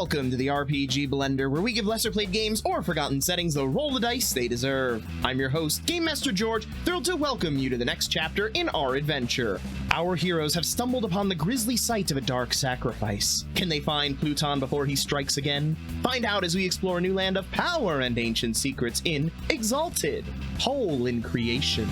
welcome to the RPG Blender, where we give lesser played games or forgotten settings the roll the dice they deserve. I'm your host, Game Master George, thrilled to welcome you to the next chapter in our adventure. Our heroes have stumbled upon the grisly site of a dark sacrifice. Can they find Pluton before he strikes again? Find out as we explore a new land of power and ancient secrets in Exalted, Whole in Creation.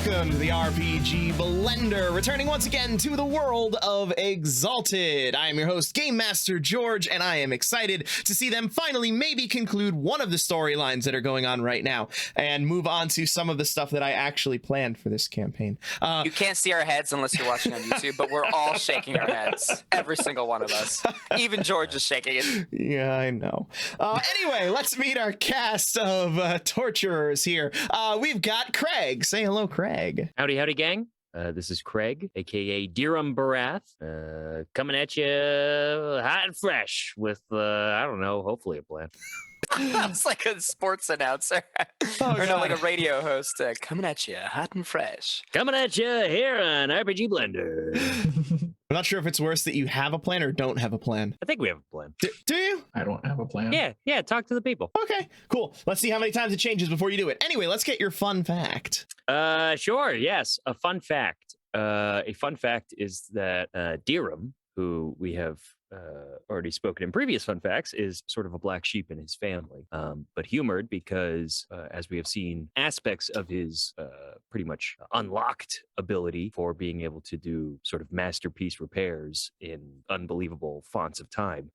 Welcome to the RPG Blender, returning once again to the world of Exalted. I am your host, Game Master George, and I am excited to see them finally maybe conclude one of the storylines that are going on right now and move on to some of the stuff that I actually planned for this campaign. You can't see our heads unless you're watching on YouTube, but we're all shaking our heads. Every single one of us. Even George is shaking it. Yeah, I know. Anyway, let's meet our cast of torturers here. We've got Craig. Say hello, Craig. Howdy, gang. This is Craig, aka Dirham Barath, coming at you hot and fresh with, I don't know, hopefully a plan. That's like a sports announcer. Or no, like a radio host. Coming at you hot and fresh. Coming at you here on RPG Blender. I'm not sure if it's worse that you have a plan or don't have a plan. I think we have a plan. Do you? I don't have a plan. Yeah, talk to the people. Okay, cool. Let's see how many times it changes before you do it. Anyway, let's get your fun fact. Sure, yes. A fun fact. A fun fact is that Dirham, who we have already spoken in previous fun facts, is sort of a black sheep in his family, but humored because, as we have seen, aspects of his pretty much unlocked ability for being able to do sort of masterpiece repairs in unbelievable fonts of time.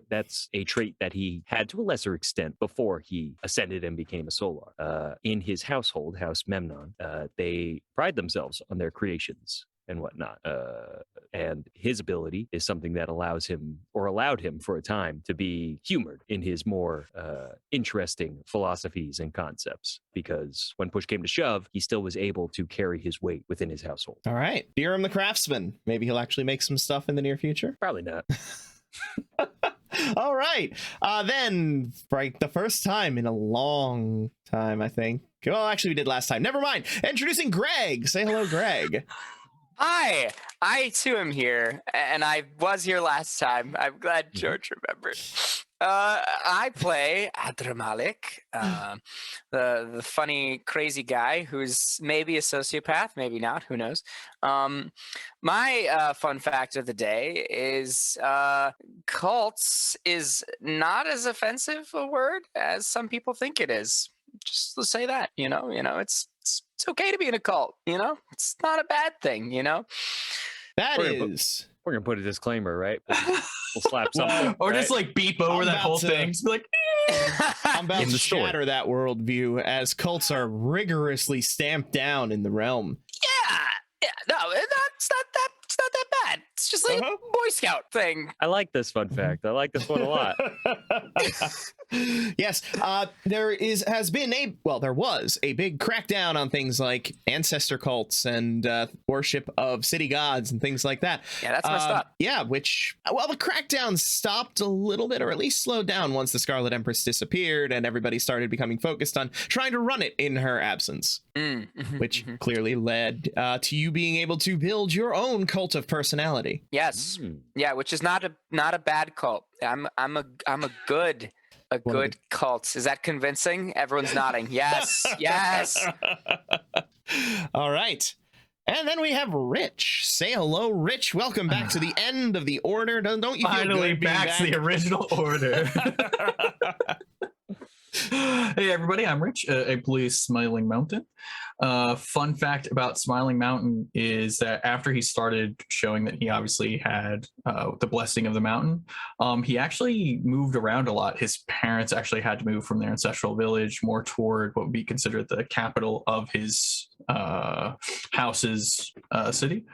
That's a trait that he had to a lesser extent before he ascended and became a Solar. In his household, House Memnon, they pride themselves on their creations and whatnot. And his ability is something that allowed him for a time to be humored in his more interesting philosophies and concepts, because when push came to shove, he still was able to carry his weight within his household. All right. Dirham the Craftsman. Maybe he'll actually make some stuff in the near future? Probably not. All right. Then, right, the first time in a long time, I think. Well, actually, we did last time. Never mind. Introducing Greg. Say hello, Greg. Hi, I too am here, and I was here last time. I'm glad George remembered. I play Adramalik, the funny, crazy guy who's maybe a sociopath, maybe not, who knows. My fun fact of the day is cults is not as offensive a word as some people think it is. Just to say that, it's okay to be in a cult, it's not a bad thing, We're gonna put a disclaimer, right? We'll slap something, or right? just like beep over that whole thing. Just be like, I'm about to shatter that worldview as cults are rigorously stamped down in the realm. Yeah, no, it's not that bad. It's just like a Boy Scout thing. I like this fun fact. I like this one a lot. Yes, there was a big crackdown on things like ancestor cults and worship of city gods and things like that. Yeah, that's messed up. Yeah, the crackdown stopped a little bit, or at least slowed down once the Scarlet Empress disappeared and everybody started becoming focused on trying to run it in her absence, which clearly led to you being able to build your own cult of personality. Yes, yeah, which is not a bad cult. I'm a good cult. Is that convincing? Everyone's nodding. Yes, yes. All right. And then we have Rich. Say hello, Rich. Welcome back to the end of the order. Don't you feel finally good being back to the original order. Hey everybody, I'm Rich. I play Smiling Mountain. Fun fact about Smiling Mountain is that after he started showing that he obviously had the blessing of the mountain, he actually moved around a lot. His parents actually had to move from their ancestral village more toward what would be considered the capital of his house's city.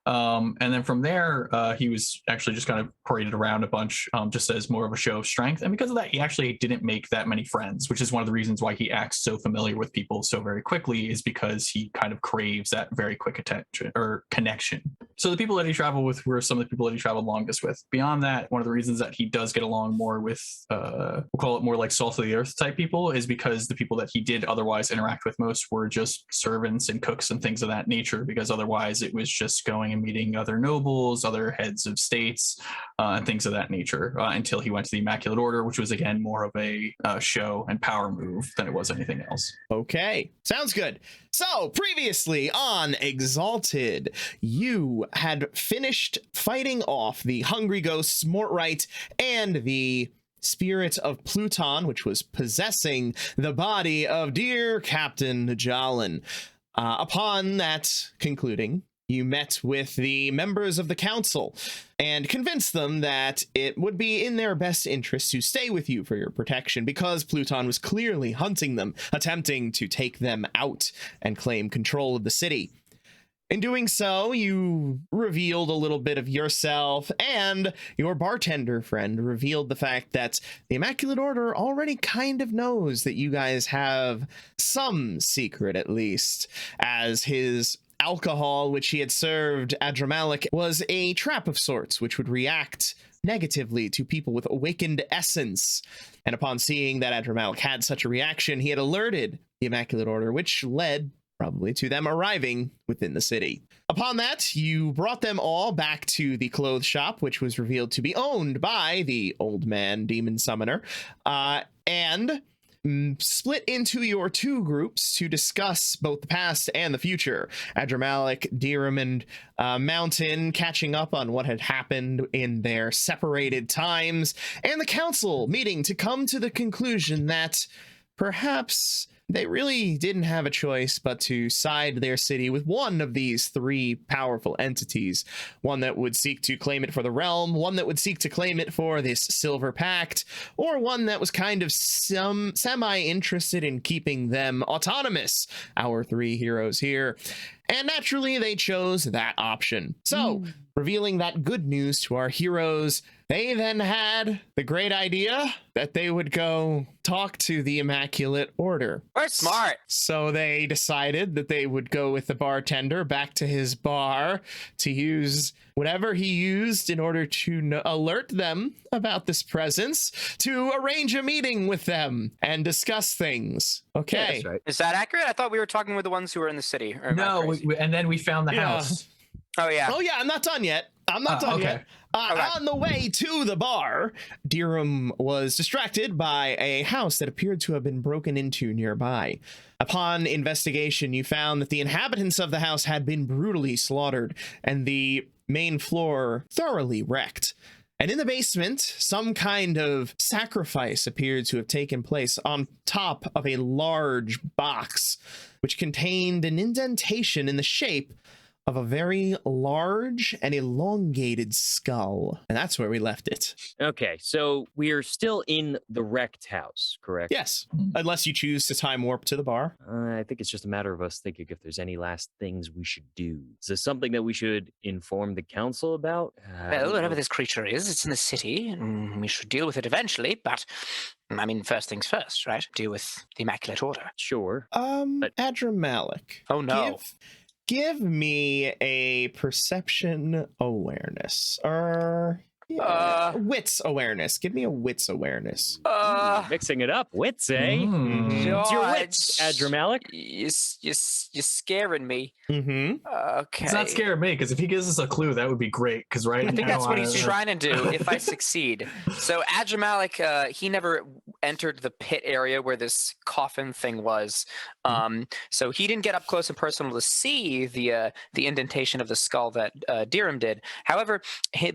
And then from there, he was actually just kind of paraded around a bunch, just as more of a show of strength. And because of that, he actually didn't make that many friends, which is one of the reasons why he acts so familiar with people so very quickly, is because he kind of craves that very quick attention or connection. So the people that he traveled with were some of the people that he traveled longest with. Beyond that, one of the reasons that he does get along more with, we'll call it more like salt of the earth type people, is because the people that he did otherwise interact with most were just servants and cooks and things of that nature, because otherwise it was just going and meeting other nobles, other heads of states, and things of that nature, until he went to the Immaculate Order, which was again more of a show and power move than it was anything else. Okay, sounds good. So, previously on Exalted, you had finished fighting off the hungry ghosts Mortright and the spirit of Pluton, which was possessing the body of dear Captain Jalen. Upon that concluding, you met with the members of the council and convinced them that it would be in their best interest to stay with you for your protection, because Pluton was clearly hunting them, attempting to take them out and claim control of the city. In doing so, you revealed a little bit of yourself, and your bartender friend revealed the fact that the Immaculate Order already kind of knows that you guys have some secret, at least, as his alcohol, which he had served Adramalic, was a trap of sorts, which would react negatively to people with awakened essence. And upon seeing that Adramalic had such a reaction, he had alerted the Immaculate Order, which led probably to them arriving within the city. Upon that, you brought them all back to the clothes shop, which was revealed to be owned by the old man demon summoner, and split into your two groups to discuss both the past and the future. Adramalic, Dirham, and Mountain catching up on what had happened in their separated times, and the council meeting to come to the conclusion that perhaps they really didn't have a choice but to side their city with one of these three powerful entities. One that would seek to claim it for the realm, one that would seek to claim it for this Silver Pact, or one that was kind of semi-interested in keeping them autonomous, our three heroes here. And naturally, they chose that option. So, revealing that good news to our heroes, they then had the great idea that they would go talk to the Immaculate Order. We're smart. So they decided that they would go with the bartender back to his bar to use whatever he used in order to alert them about this presence, to arrange a meeting with them and discuss things. Okay. Yeah, that's right. Is that accurate? I thought we were talking with the ones who were in the city. Or am I No, crazy? and then we found the house. Oh, yeah. Oh, yeah, I'm not done yet. I'm not done yet. Okay. On the way to the bar, Dirham was distracted by a house that appeared to have been broken into nearby. Upon investigation, you found that the inhabitants of the house had been brutally slaughtered and the main floor thoroughly wrecked. And in the basement, some kind of sacrifice appeared to have taken place on top of a large box, which contained an indentation in the shape of a very large and elongated skull. And that's where we left it. Okay, so we are still in the wrecked house, correct? Yes, unless you choose to time warp to the bar. I think it's just a matter of us thinking if there's any last things we should do. Is this something that we should inform the council about? Well, whatever this creature is, it's in the city, and we should deal with it eventually, but, I mean, first things first, right? Deal with the Immaculate Order. Sure. Adramalic. Oh, no. Give me a perception awareness. Wits awareness. Give me a wits awareness. Mixing it up. Wits, eh? It's your wits, Adramalic. You're scaring me. Mm-hmm. Okay. It's not scaring me, because if he gives us a clue, that would be great. Because right I think now, that's what he's trying to do if I succeed. So Adramalic, he never entered the pit area where this coffin thing was. So he didn't get up close and personal to see the indentation of the skull that Dirham did. However,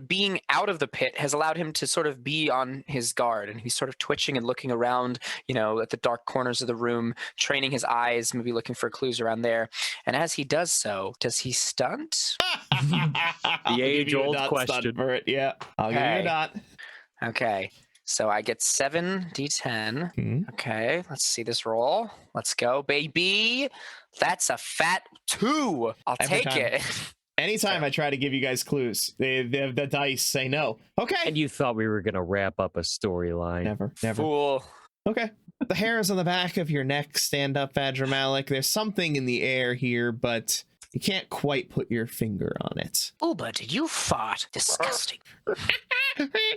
being out of the pit has allowed him to sort of be on his guard, and he's sort of twitching and looking around, at the dark corners of the room, training his eyes, maybe looking for clues around there. And as he does so, does he stunt? The age-old question. For it. Yeah, I'll give you a dot. Okay. So I get 7d10. Okay, let's see this roll. Let's go, baby. That's a fat 2. I'll take it. Anytime I try to give you guys clues, the dice say no. Okay. And you thought we were going to wrap up a storyline. Never. Fool. Okay. The hairs on the back of your neck stand up, Adramalic. There's something in the air here, but You can't quite put your finger on it. Uber, did you fart? Disgusting.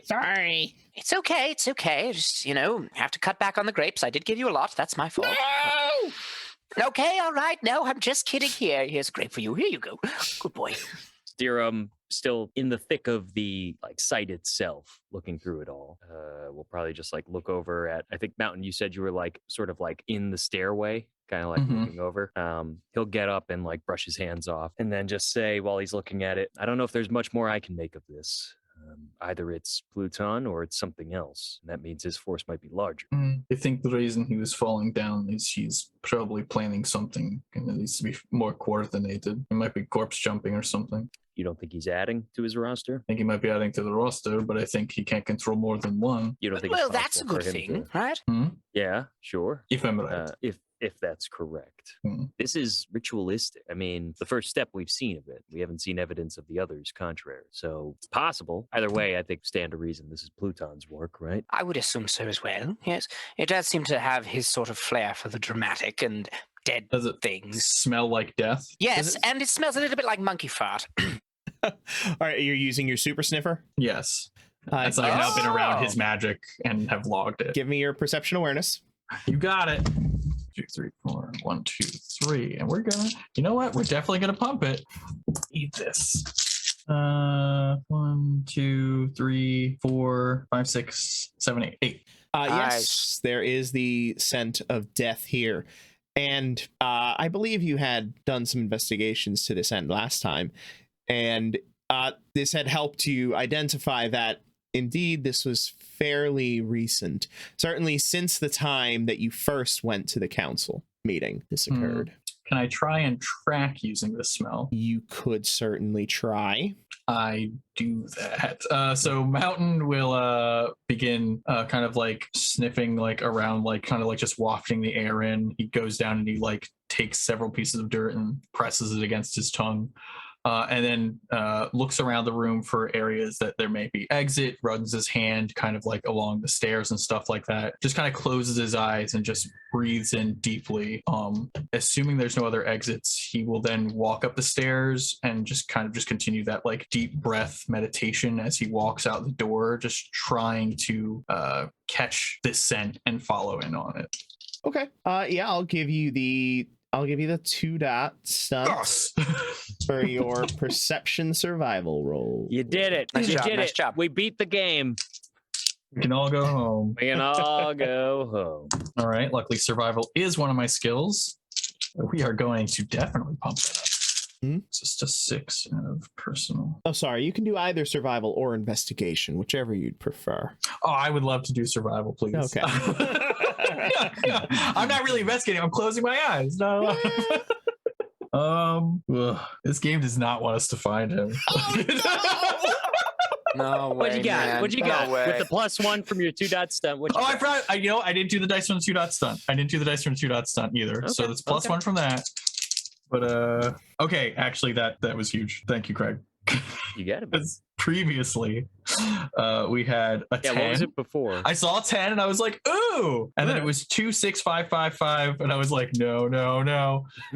Sorry. It's okay. It's okay. Just, have to cut back on the grapes. I did give you a lot. That's my fault. No! Okay, all right. No, I'm just kidding. Here's a grape for you. Here you go. Good boy. Dirham, still in the thick of the site itself, looking through it all. We'll probably just look over at, I think, Mountain, you said you were sort of in the stairway, kind of looking over. He'll get up and brush his hands off and then just say while he's looking at it, I don't know if there's much more I can make of this. Either it's Pluton or it's something else. And that means his force might be larger. I think the reason he was falling down is he's probably planning something and it needs to be more coordinated. It might be corpse jumping or something. You don't think he's adding to his roster? I think he might be adding to the roster, but I think he can't control more than one. You don't think? Well, it's that's a possible good for him thing, right? Yeah, sure. If I'm right. If that's correct. This is ritualistic. I mean, the first step we've seen of it. We haven't seen evidence of the others contrary. So it's possible. Either way, I think stand to reason this is Pluton's work, right? I would assume so as well, yes. It does seem to have his sort of flair for the dramatic and dead Does it things. smell like death? Yes, and it smells a little bit like monkey fart. All right, you're using your super sniffer? Yes. As I've now been around his magic and have logged it. Give me your perception awareness. You got it. 2, 3, 4. 1, 2, 3. And we're gonna, you know what? We're definitely gonna pump it. Eat this. 1, 2, 3, 4, 5, 6, 7, 8. 8. Yes, there is the scent of death here. And I believe you had done some investigations to this end last time. And this had helped you identify that indeed this was fairly recent. Certainly since the time that you first went to the council meeting, this occurred. Can I try and track using the smell? You could certainly try. I do that. So Mountain will begin kind of sniffing around, kind of just wafting the air in. He goes down and he takes several pieces of dirt and presses it against his tongue. And then looks around the room for areas that there may be exit, runs his hand kind of along the stairs and stuff like that. Just kind of closes his eyes and just breathes in deeply. Assuming there's no other exits, he will then walk up the stairs and just continue that deep breath meditation as he walks out the door, just trying to catch this scent and follow in on it. Okay. Yeah, I'll give you the 2-dot stunt. Yes. For your perception survival roll. You did it. Nice You job, did nice it. job. We beat the game. We can all go home. We can all go home. All right. Luckily, survival is one of my skills. We are going to definitely pump that up. Just a 6 out of personal. Oh, sorry. You can do either survival or investigation, whichever you'd prefer. Oh, I would love to do survival, please. Okay. I'm not really investigating. I'm closing my eyes. No. This game does not want us to find him. Oh, No way, What'd you got? man. What'd you No got? way. With the +1 from your 2-dot stunt. I forgot. I didn't do the dice from the 2-dot stunt. I didn't do the dice from the 2-dot stunt either. So Okay, that's +1 from that. But okay, actually that was huge. Thank you, Craig. You got it. Because previously we had a 10. What was it before? I saw 10 and I was like, ooh. And then it was 2, 6, 5, 5, 5. And I was like, no.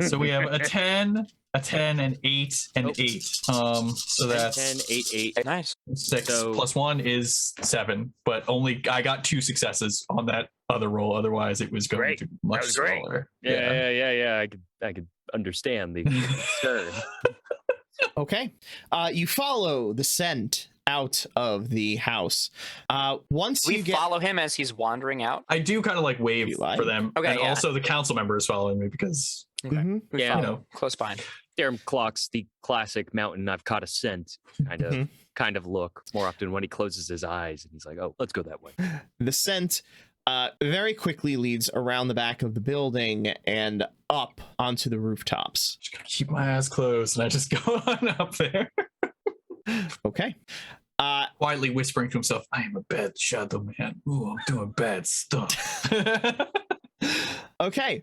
So we have a 10, an 8, and 8. So that's 10, 8, 8. Nice. 6 So- plus 1 is 7. But only I got 2 successes on that other roll. Otherwise, it was going Great. to be much That was great. smaller. Yeah. I could understand the concern. Okay. You follow the scent out of the house. Once We you get follow him as he's wandering out. I do kind of wave You like? for them. Okay, and yeah. also the council member is following me because Mhm. We Yeah. follow You know. close behind. Durham clocks the classic Mountain I've caught a scent kind of look more often when he closes his eyes and he's like, oh, let's go that way. the scent very quickly leads around the back of the building and up onto the rooftops. just gotta keep my eyes closed and I just go on up there. Okay. Quietly whispering to himself, I am a bad shadow man. Ooh, I'm doing bad stuff. Okay.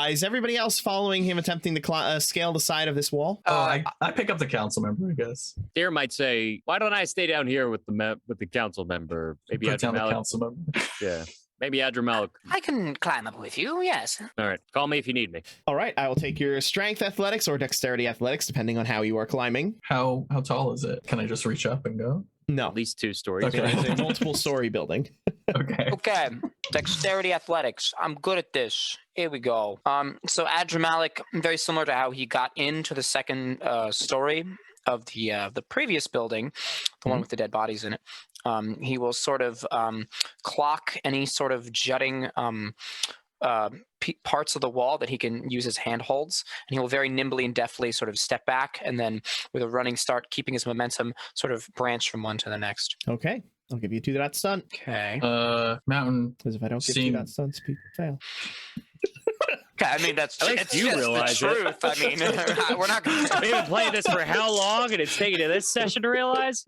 Is everybody else following him attempting to scale the side of this wall? I pick up the council member, I guess. Deer might say, why don't I stay down here with the council member? Maybe Put down the Malik, council member. yeah. Maybe Adramalik. I can climb up with you, yes. All right. Call me if you need me. All right, I will take your strength athletics or dexterity athletics, depending on how you are climbing. How tall is it? Can I just reach up and go? No, At least 2 stories. Okay. it's a multiple story building. Okay. Okay, dexterity athletics. I'm good at this. Here we go. So Adramalik, very similar to how he got into the second story of the previous building, the one with the dead bodies in it. He will sort of clock any sort of jutting parts of the wall that he can use as handholds, and he will very nimbly and deftly sort of step back, and then with a running start, keeping his momentum, sort of branch from one to the next. Okay, I'll give you 2 dot stunt. Okay. Mountain. Because if I don't give 2 dot stunts, people fail. Okay, I mean that's I think it's you just realize the it. truth. I mean, we're not going We've been playing this for how long, and it's taken to this session to realize?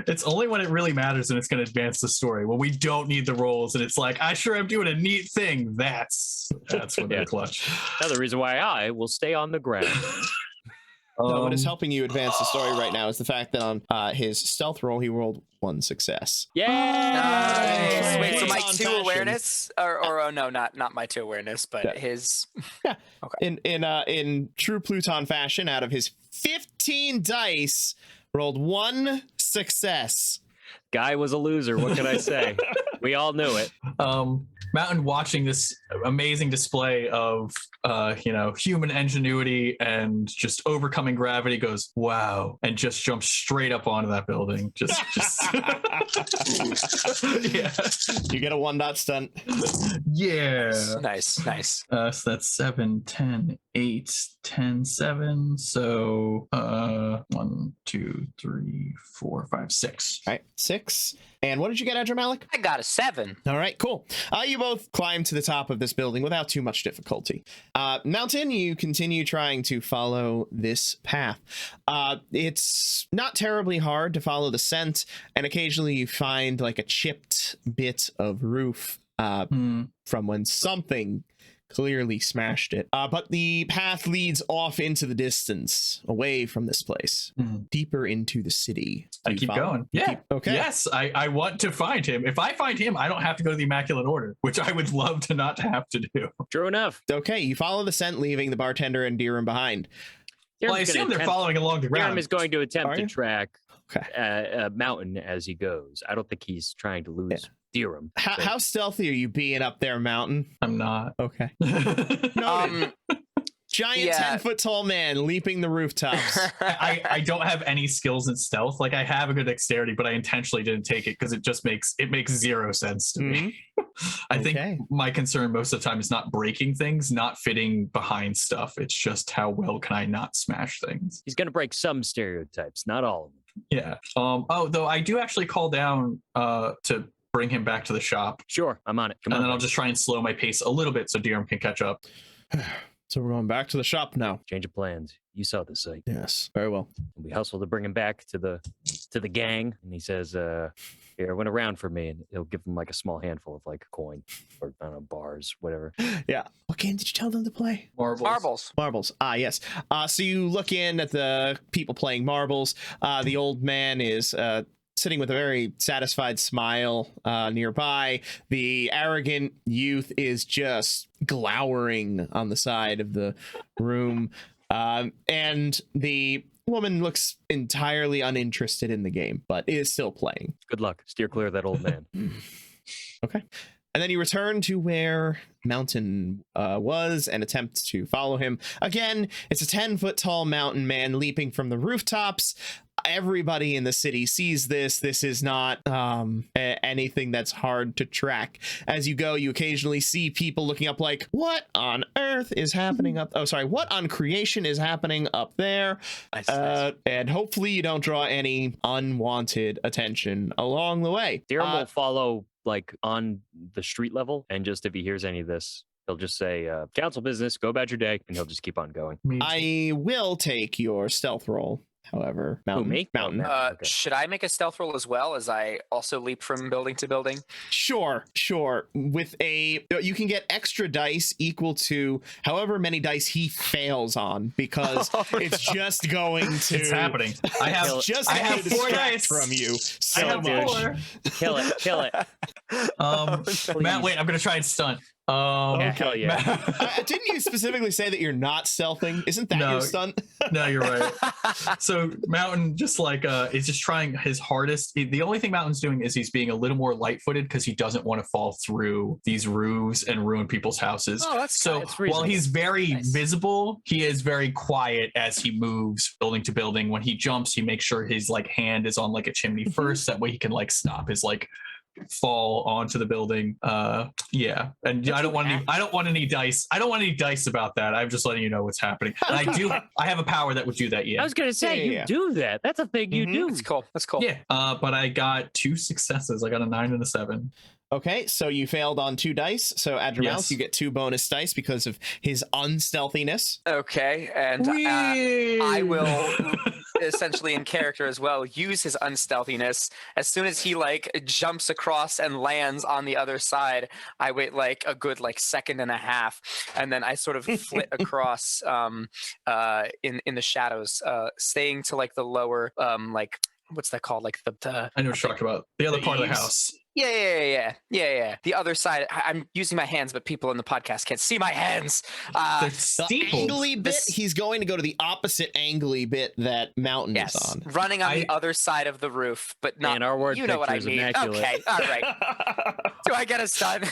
It's only when it really matters and it's going to advance the story. When we don't need the rolls and it's like, I sure am doing a neat thing. That's when they're clutch. Another reason why I will stay on the ground. No, what is helping you advance the story right now is the fact that on his stealth roll, he rolled 1 success. Yeah. Nice. Wait, so my On 2 fashion. awareness, or oh no, not my 2 awareness, but Yeah. his. Yeah. Okay. In true Pluton fashion, out of his 15 dice, rolled 1 success. Guy was a loser. What can I say? We all knew it. Mountain watching this amazing display of human ingenuity and just overcoming gravity goes, wow, and just jumps straight up onto that building. Just yeah. You get a 1 dot stunt. Yeah. Nice. So that's 7, 10, 8, 10, 7. So 1, 2, 3, 4, 5, 6. All right, 6. And what did you get, Adramalik? I got a 7. All right, cool. You both climb to the top of this building without too much difficulty. Mountain, you continue trying to follow this path. It's not terribly hard to follow the scent, and occasionally you find like a chipped bit of roof from when something clearly smashed it. But the path leads off into the distance, away from this place, deeper into the city. Do I you keep follow? going. Yeah. Okay. Yes, I want to find him. If I find him, I don't have to go to the Immaculate Order, which I would love to not have to do. True enough. Okay, you follow the scent, leaving the bartender and Deerum behind. Well, I assume they're following along the Graham ground. is going to attempt Are to you? track Okay. Mountain as he goes. I don't think he's trying to lose Deerum. How stealthy are you being up there, Mountain? I'm not. Okay. Noted. Giant yeah. 10-foot tall man leaping the rooftops. I don't have any skills in stealth. Like I have a good dexterity, but I intentionally didn't take it because it makes zero sense to me. I think my concern most of the time is not breaking things, not fitting behind stuff. It's just how well can I not smash things. He's going to break some stereotypes, not all of them. Yeah. Though I do actually call down to bring him back to the shop. Sure, I'm on it. Come on. And then I'll just try and slow my pace a little bit so Deerum can catch up. So we're going back to the shop now. Change of plans. You saw the site. Yes, very well. We hustle to bring him back to the gang, and he says, "Here, it went around for me," and he'll give him like a small handful of like a coin or I don't know, bars, whatever. Yeah. What game did you tell them to play? Marbles. Marbles. Yes. So you look in at the people playing marbles. The old man is sitting with a very satisfied smile nearby. The arrogant youth is just glowering on the side of the room. And the woman looks entirely uninterested in the game, but is still playing. Good luck. Steer clear of that old man. Okay. And then you return to where Mountain was and attempt to follow him. Again, it's a 10-foot tall mountain man leaping from the rooftops. Everybody in the city sees this. This is not anything that's hard to track. As you go, you occasionally see people looking up like, what on earth is happening up? Oh, sorry. What on creation is happening up there? Nice. And hopefully you don't draw any unwanted attention along the way. Deerum will follow like on the street level, and just if he hears any of this, he'll just say, council business, go about your day, and he'll just keep on going. I will take your stealth roll However, me? Mountain. Okay. Should I make a stealth roll as well as I also leap from building to building? Sure. With you can get extra dice equal to however many dice he fails on, because it's just going to. It's happening. I have 4 dice from you. So I have much. 4. Kill it. Matt, wait, I'm gonna try and stunt. Yeah, hell yeah. Didn't you specifically say that you're not stealthing? Isn't that No. your stunt? No, you're right. So Mountain just is just trying his hardest. The only thing Mountain's doing is he's being a little more light-footed because he doesn't want to fall through these roofs and ruin people's houses. Oh, that's so that's while he's very Nice. visible, he is very quiet as he moves building to building. When he jumps, he makes sure his hand is on a chimney first. That way he can stop his fall onto the building. Yeah, and I don't want any dice. I don't want any dice about that. I'm just letting you know what's happening. And I have a power that would do that. Yeah, I was gonna say Yeah. you do that. That's a thing you do. That's cool. That's cool. yeah. But I got 2 successes. I got a 9 and a 7. Okay, so you failed on 2 dice. So Adramals, Yes. you get 2 bonus dice because of his unstealthiness. Okay, and I will essentially in character as well use his unstealthiness. As soon as he jumps across and lands on the other side, I wait a good second and a half, and then I sort of flit across in the shadows, staying to the lower what's that called, the I know what you're talking about. The other part of the eaves. house. Yeah. The other side. I'm using my hands, but people in the podcast can't see my hands. They're The steepled. angly bit, he's going to go to the opposite angly bit that Mountain is on. Running on the other side of the roof, but not. Man, our word you know what I picture is mean? immaculate. Okay, all right. Do I get a stun?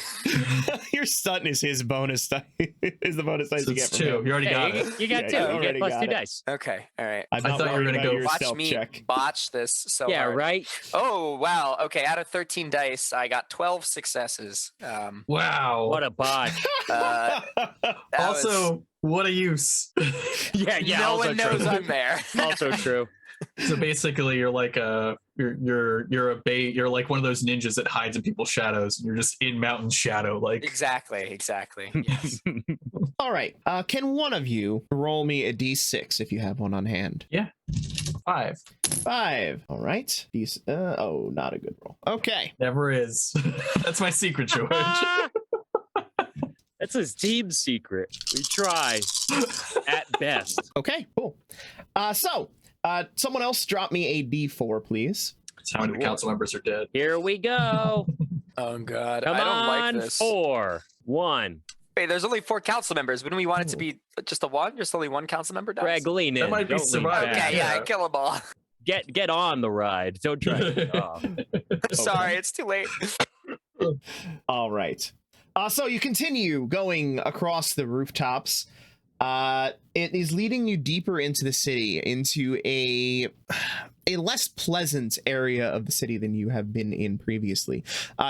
Your stunt is his bonus dice. Is the bonus dice So you get it's from 2. him. You already got it. You got Yeah, 2. you You already get plus got 2 it. dice. Okay, all right. I'm I not thought you were worried gonna about go your Watch stealth me check. botch this so Yeah, hard. right. Oh wow. Okay, out of 13 dice, I got 12 successes. Wow. What a botch. That Also, what a use. yeah. no Also one knows true. I'm there. Also true. So basically, you're you're like one of those ninjas that hides in people's shadows, and you're just in Mountain shadow. Exactly. Yes. All right. Can one of you roll me a d6 if you have one on hand? 5. 5. All right. Not a good roll. Okay. Never is. That's my secret, George. That's his team secret. We try at best. Okay, cool. Someone else drop me a d4, please. That's how many council members are dead. Here we go. Oh god, Come I don't on, like this. 4, 1. Wait, there's only 4 council members. Wouldn't we want it to be just a 1? Just only 1 council member dies? Greg, lean in. That might be Don't lean survival. back. Okay, yeah, kill them all. Get on the ride. Don't try to get off. I'm sorry, it's too late. All right. So you continue going across the rooftops. It is leading you deeper into the city, into a less pleasant area of the city than you have been in previously.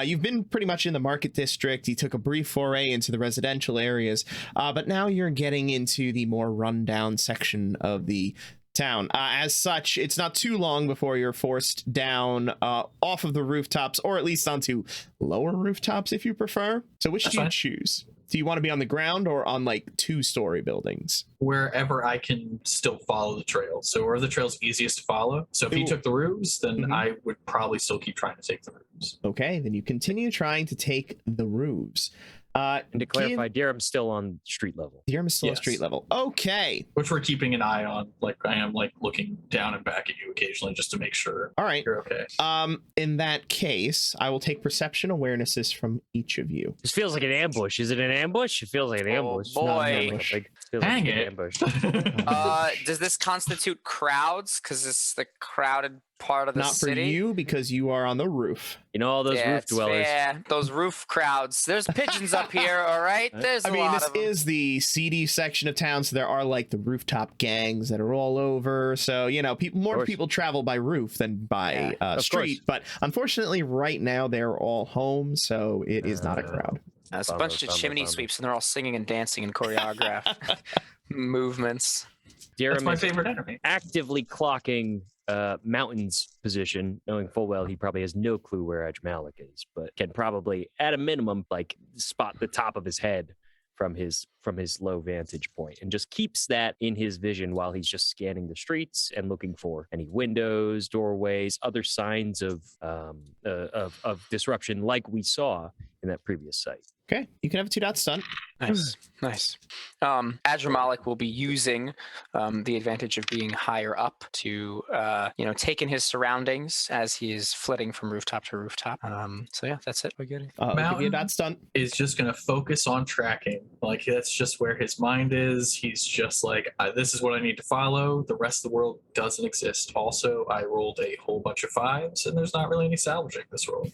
You've been pretty much in the market district. You took a brief foray into the residential areas, but now you're getting into the more rundown section of the town. As such, it's not too long before you're forced down off of the rooftops, or at least onto lower rooftops if you prefer. So which do you choose? Do you want to be on the ground or on 2-story buildings? Wherever I can still follow the trail. So where the trail's easiest to follow. So if he took the roofs, then I would probably still keep trying to take the roofs. Okay, then you continue trying to take the roofs. And to clarify, Dirham's still on street level. Dirham's still on street level. Okay. Which we're keeping an eye on. I am looking down and back at you occasionally just to make sure All right. you're okay. In that case, I will take perception awarenesses from each of you. This feels like an ambush. Is it an ambush? It feels like an ambush. It's not an boy. ambush. It feels Dang like an it. ambush. Does this constitute crowds? Because it's the crowded part of the Not city. for you because you are on the roof. You know all those Yeah, roof it's dwellers. fair. Those roof crowds. There's pigeons up here, all right? There's a lot this of them. is the seedy section of town, so there are the rooftop gangs that are all over. So, more people travel by roof than by street. But unfortunately, right now, they're all home, so it is not a crowd. It's a bunch of chimney sweeps, and they're all singing and dancing and choreographed movements. That's Dirham my is favorite enemy. actively clocking Mountain's position, knowing full well he probably has no clue where Edge Malik is, but can probably, at a minimum, spot the top of his head from his low vantage point, and just keeps that in his vision while he's just scanning the streets and looking for any windows, doorways, other signs of disruption like we saw in that previous site. Okay, you can have a 2-dot stunt. Nice. Adramalik will be using the advantage of being higher up to, take in his surroundings as he is flitting from rooftop to rooftop. So yeah, that's it. We get it. I'll give you a dot stunt. Is just going to focus on tracking. Like, that's just where his mind is. He's just like, this is what I need to follow. The rest of the world doesn't exist. Also, I rolled a whole bunch of 5s, and there's not really any salvaging this roll.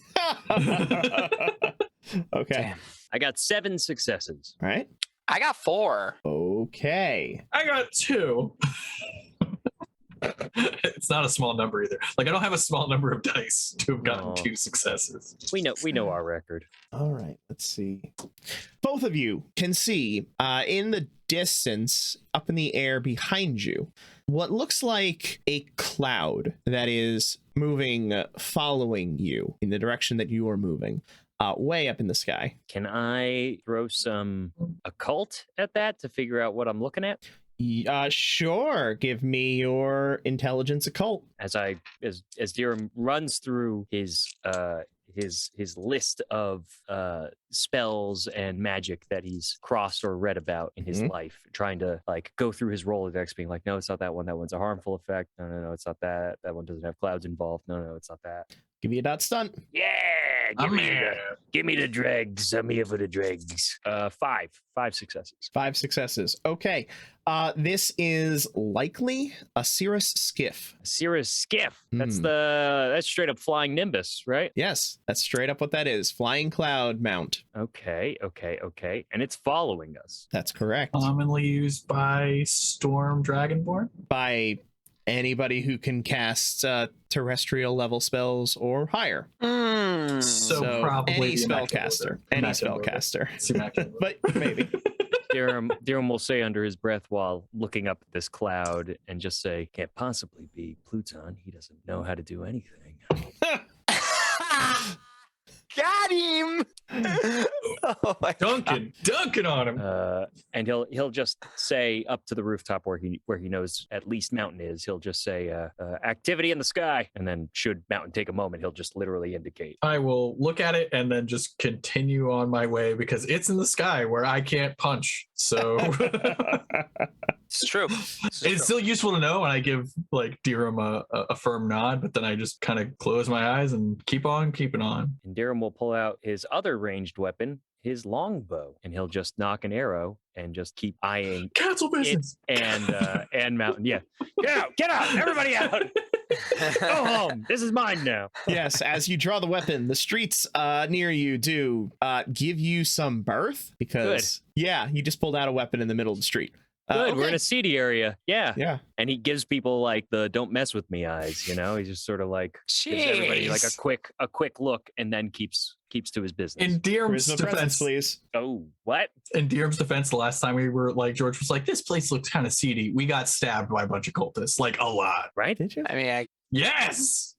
Okay. Damn. I got 7 successes. All right. I got 4. Okay. I got 2. It's not a small number either. Like, I don't have a small number of dice to have gotten 2 successes. We know our record. All right. Let's see. Both of you can see in the distance, up in the air behind you, what looks like a cloud that is moving, following you in the direction that you are moving. Way up in the sky. Can I throw some occult at that to figure out what I'm looking at? Sure. Give me your intelligence occult. As Dirham runs through his list of spells and magic that he's crossed or read about in his life, trying to like go through his Rolodex, being like, no, it's not that one. That one's a harmful effect. No, it's not that. That one doesn't have clouds involved. No, it's not that. Give me a dot stunt. Yeah, give me the dregs. I'm here for the dregs. 5 successes. 5 successes. Okay. This is likely a Cirrus skiff. A Cirrus skiff. That's straight up flying Nimbus, right? Yes, that's straight up what that is. Flying cloud mount. Okay. And it's following us. That's correct. Commonly used by Storm Dragonborn. By anybody who can cast terrestrial level spells or higher. So probably any spellcaster. Any spellcaster. But maybe. Dirham will say under his breath while looking up at this cloud and just say, can't possibly be Pluton. He doesn't know how to do anything. Got him! Oh my Duncan on him. And he'll just say up to the rooftop where he knows at least Mountain is. He'll just say activity in the sky, and then should Mountain take a moment, he'll just literally indicate. I will look at it and then just continue on my way because it's in the sky where I can't punch. So It's true. It's still useful to know, and I give like Dirham a firm nod, but then I just kind of close my eyes and keep on keeping on. And Dirham will pull out his other ranged weapon, his longbow, and he'll just knock an arrow and just keep eyeing Cancel business. and Mountain. Yeah, get out, everybody out. Go home. This is mine now. Yes, as you draw the weapon, the streets near you do give you some berth because you just pulled out a weapon in the middle of the street. Good, we're in a seedy area. Yeah. And he gives people like the "don't mess with me" eyes. You know, he just sort of like gives everybody like a quick look, and then keeps to his business. In Dirham's defense, please. Oh, what? In Dirham's defense, the last time we were like, George was like, "This place looks kind of seedy." We got stabbed by a bunch of cultists, like a lot. Right? Did you? I mean, Yes.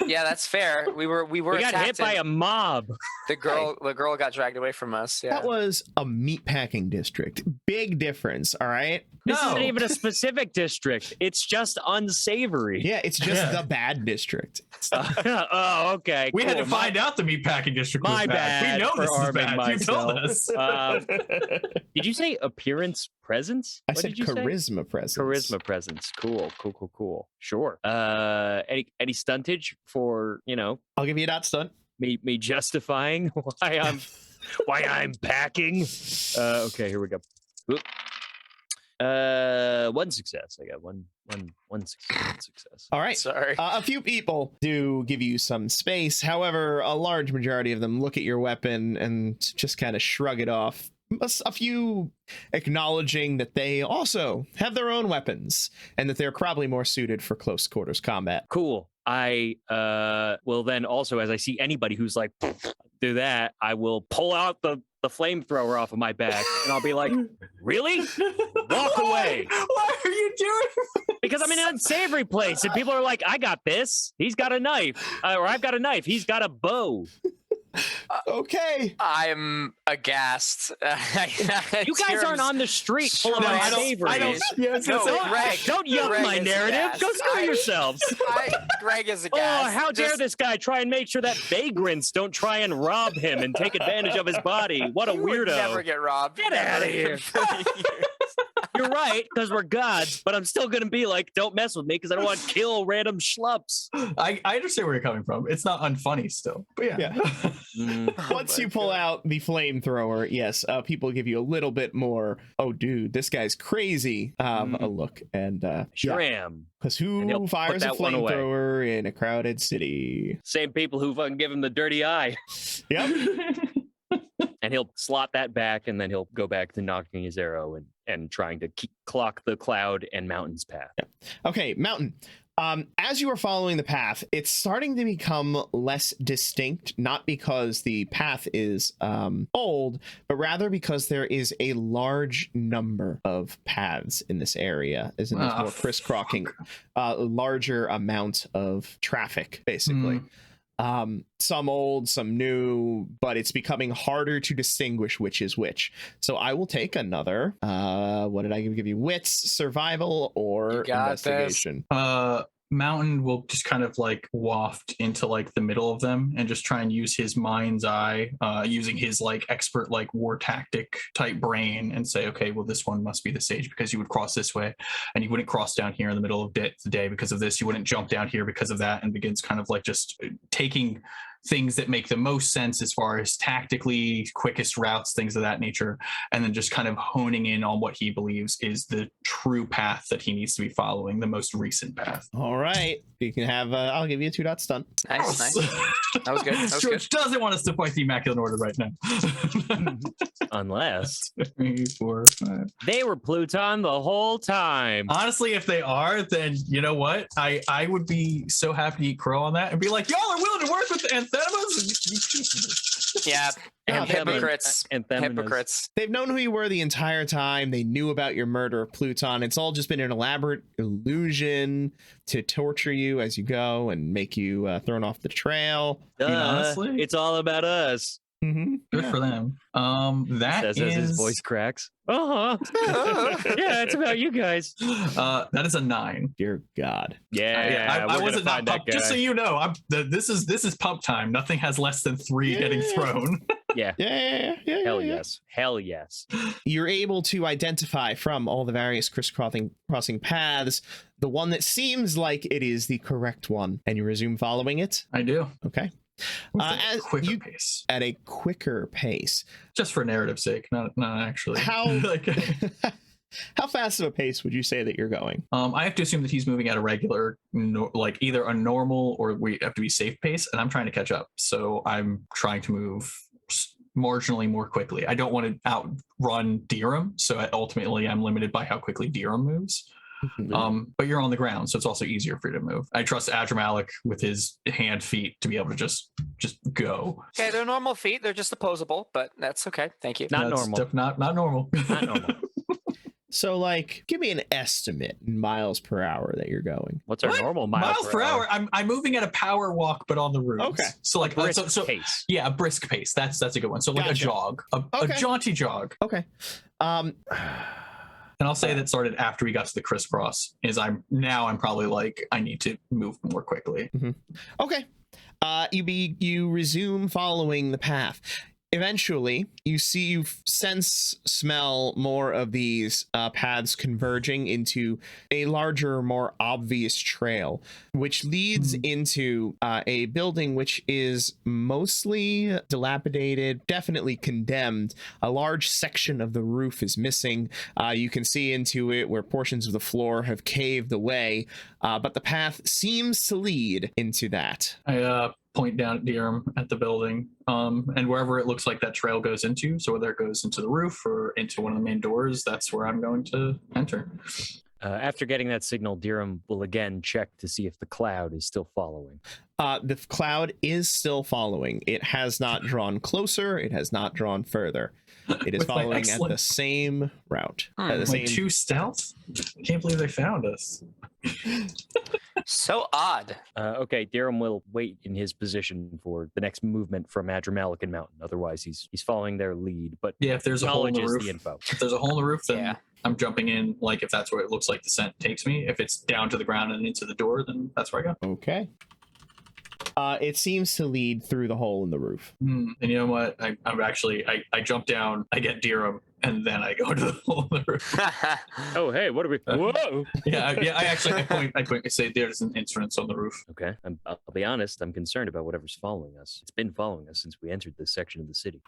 yeah, that's fair. We got hit by a mob. The girl got dragged away from us. Yeah. That was a meatpacking district. Big difference, all right? This isn't even a specific district. It's just unsavory. Yeah, it's just the bad district. Oh, okay. We had to find out the meatpacking district was My bad. bad. We know this is bad. Myself. You told us. Did you say appearance presence? I said charisma presence. Charisma presence. Cool. Sure. Any stuntage for, I'll give you a dot stunt. Me justifying why I'm packing. Okay, here we go. Oop. 1 success. I got one success. All right. Sorry. A few people do give you some space. However, a large majority of them look at your weapon and just kind of shrug it off. A few acknowledging that they also have their own weapons and that they're probably more suited for close quarters combat. Cool. I will then also, as I see anybody who's like, do that, I will pull out the flamethrower off of my back and I'll be like, really? Walk away. Why are you doing Because I'm in an unsavory place and people are like, I got this. He's got a knife. Or I've got a knife. He's got a bow. Okay. I'm aghast. You guys aren't on the street full of No, I unsavories. Greg. Don't yuck Greg my is narrative. aghast. Go screw yourselves. Greg is Oh, aghast. how dare this guy try and make sure that vagrants don't try and rob him and take advantage of his body. What a You would weirdo. never get robbed. Get outta here. You're right, because we're gods, but I'm still going to be like, don't mess with me because I don't want to kill random schlups. I understand where you're coming from. It's not unfunny still, but yeah. Once you pull out the flamethrower, yes, people give you a little bit more, oh, dude, this guy's crazy, a look. And Sure am. Because And he'll who put fires a that one away. flamethrower in a crowded city? Same people who fucking give him the dirty eye. Yep. And he'll slot that back, and then he'll go back to knocking his arrow and trying to clock the cloud and mountain's path. Yep. Okay, Mountain. As you are following the path, it's starting to become less distinct, not because the path is old, but rather because there is a large number of paths in this area. Isn't this more crisscrossing, larger amount of traffic, basically. Some old, some new, but it's becoming harder to distinguish which is which. So I will take another, what did I give you? Wits, survival, or investigation? Mountain will just kind of like waft into like the middle of them and just try and use his mind's eye, using his like expert like war tactic type brain, and say, okay, well, this one must be the sage because you would cross this way, and you wouldn't cross down here in the middle of the day because of this. You wouldn't jump down here because of that, and begins kind of like just taking things that make the most sense as far as tactically quickest routes, things of that nature, and then just kind of honing in on what he believes is the true path that he needs to be following, the most recent path. All right, you can have. I'll give you a 2-dot stunt. Nice. That was good. George doesn't want us to fight the Immaculate Order right now. Unless 3, 4, 5. they were Pluton the whole time. Honestly, if they are, then you know what? I would be so happy to eat crow on that and be like, y'all are willing to work with the Anthemas? Yeah. Hypocrites. Hypocrites. They've known who you were the entire time. They knew about your murder of Pluton. It's all just been an elaborate illusion to torture you as you go and make you thrown off the trail. Honestly, it's all about us. Mm-hmm. Good for them. That says as his voice cracks. Yeah, it's about you guys. That is a 9. Dear God. Yeah, I wasn't not pump. Just so you know, this is pump time. Nothing has less than 3 getting thrown. Yeah. Hell yes. Hell yes. You're able to identify from all the various crossing paths the one that seems like it is the correct one, and you resume following it. I do. Okay. At a quicker pace. At a quicker pace. Just for narrative's sake, not actually. How how fast of a pace would you say that you're going? I have to assume that he's moving at a regular, like either a normal or we have to be safe pace, and I'm trying to catch up. So I'm trying to move marginally more quickly. I don't want to outrun Dirham, so ultimately I'm limited by how quickly Dirham moves. But you're on the ground, so it's also easier for you to move. I trust Adramalik with his feet to be able to just go. Okay, they're normal feet. They're just opposable, but that's okay. Thank you. Not normal. Not normal. Not normal. So, like, give me an estimate in miles per hour that you're going. What's our normal miles per hour? I'm moving at a power walk, but on the roofs. Okay. So like brisk pace. Yeah, a brisk pace. That's a good one. So like a jog, a jaunty jog. Okay. And I'll say that started after we got to the crisscross. I'm probably like I need to move more quickly. Mm-hmm. Okay. You resume following the path. Eventually, you smell more of these paths converging into a larger, more obvious trail, which leads into a building which is mostly dilapidated, definitely condemned. A large section of the roof is missing. You can see into it where portions of the floor have caved away, but the path seems to lead into that. I point down at Dirham at the building, and wherever it looks like that trail goes into, so whether it goes into the roof or into one of the main doors, that's where I'm going to enter. After getting that signal, Dirham will again check to see if the cloud is still following. The cloud is still following. It has not drawn closer. It has not drawn further. It is With my following at excellent- the same route. The My same. 2 stealth? I can't believe they found us. So odd. Okay, Dirham will wait in his position for the next movement from Adramalican Mountain. Otherwise, he's following their lead, but Yeah, if there's a hole in the acknowledges roof. the info. If there's a hole in the roof, then Yeah. I'm jumping in, like, if that's where it looks like the scent takes me. If it's down to the ground and into the door, then that's where I go. Okay. It seems to lead through the hole in the roof. And you know what? I jump down, I get Dirham, and then I go to the hole in the roof. Oh, hey, what are we? Whoa! I point and say there's an entrance on the roof. Okay, I'll be honest. I'm concerned about whatever's following us. It's been following us since we entered this section of the city.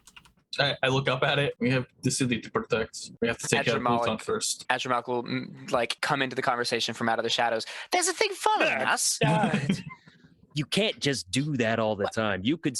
I look up at it. We have the city to protect. We have to take out Adramalik. Pluton first. Adramalik will come into the conversation from out of the shadows. There's a thing following us. You can't just do that all the time. You could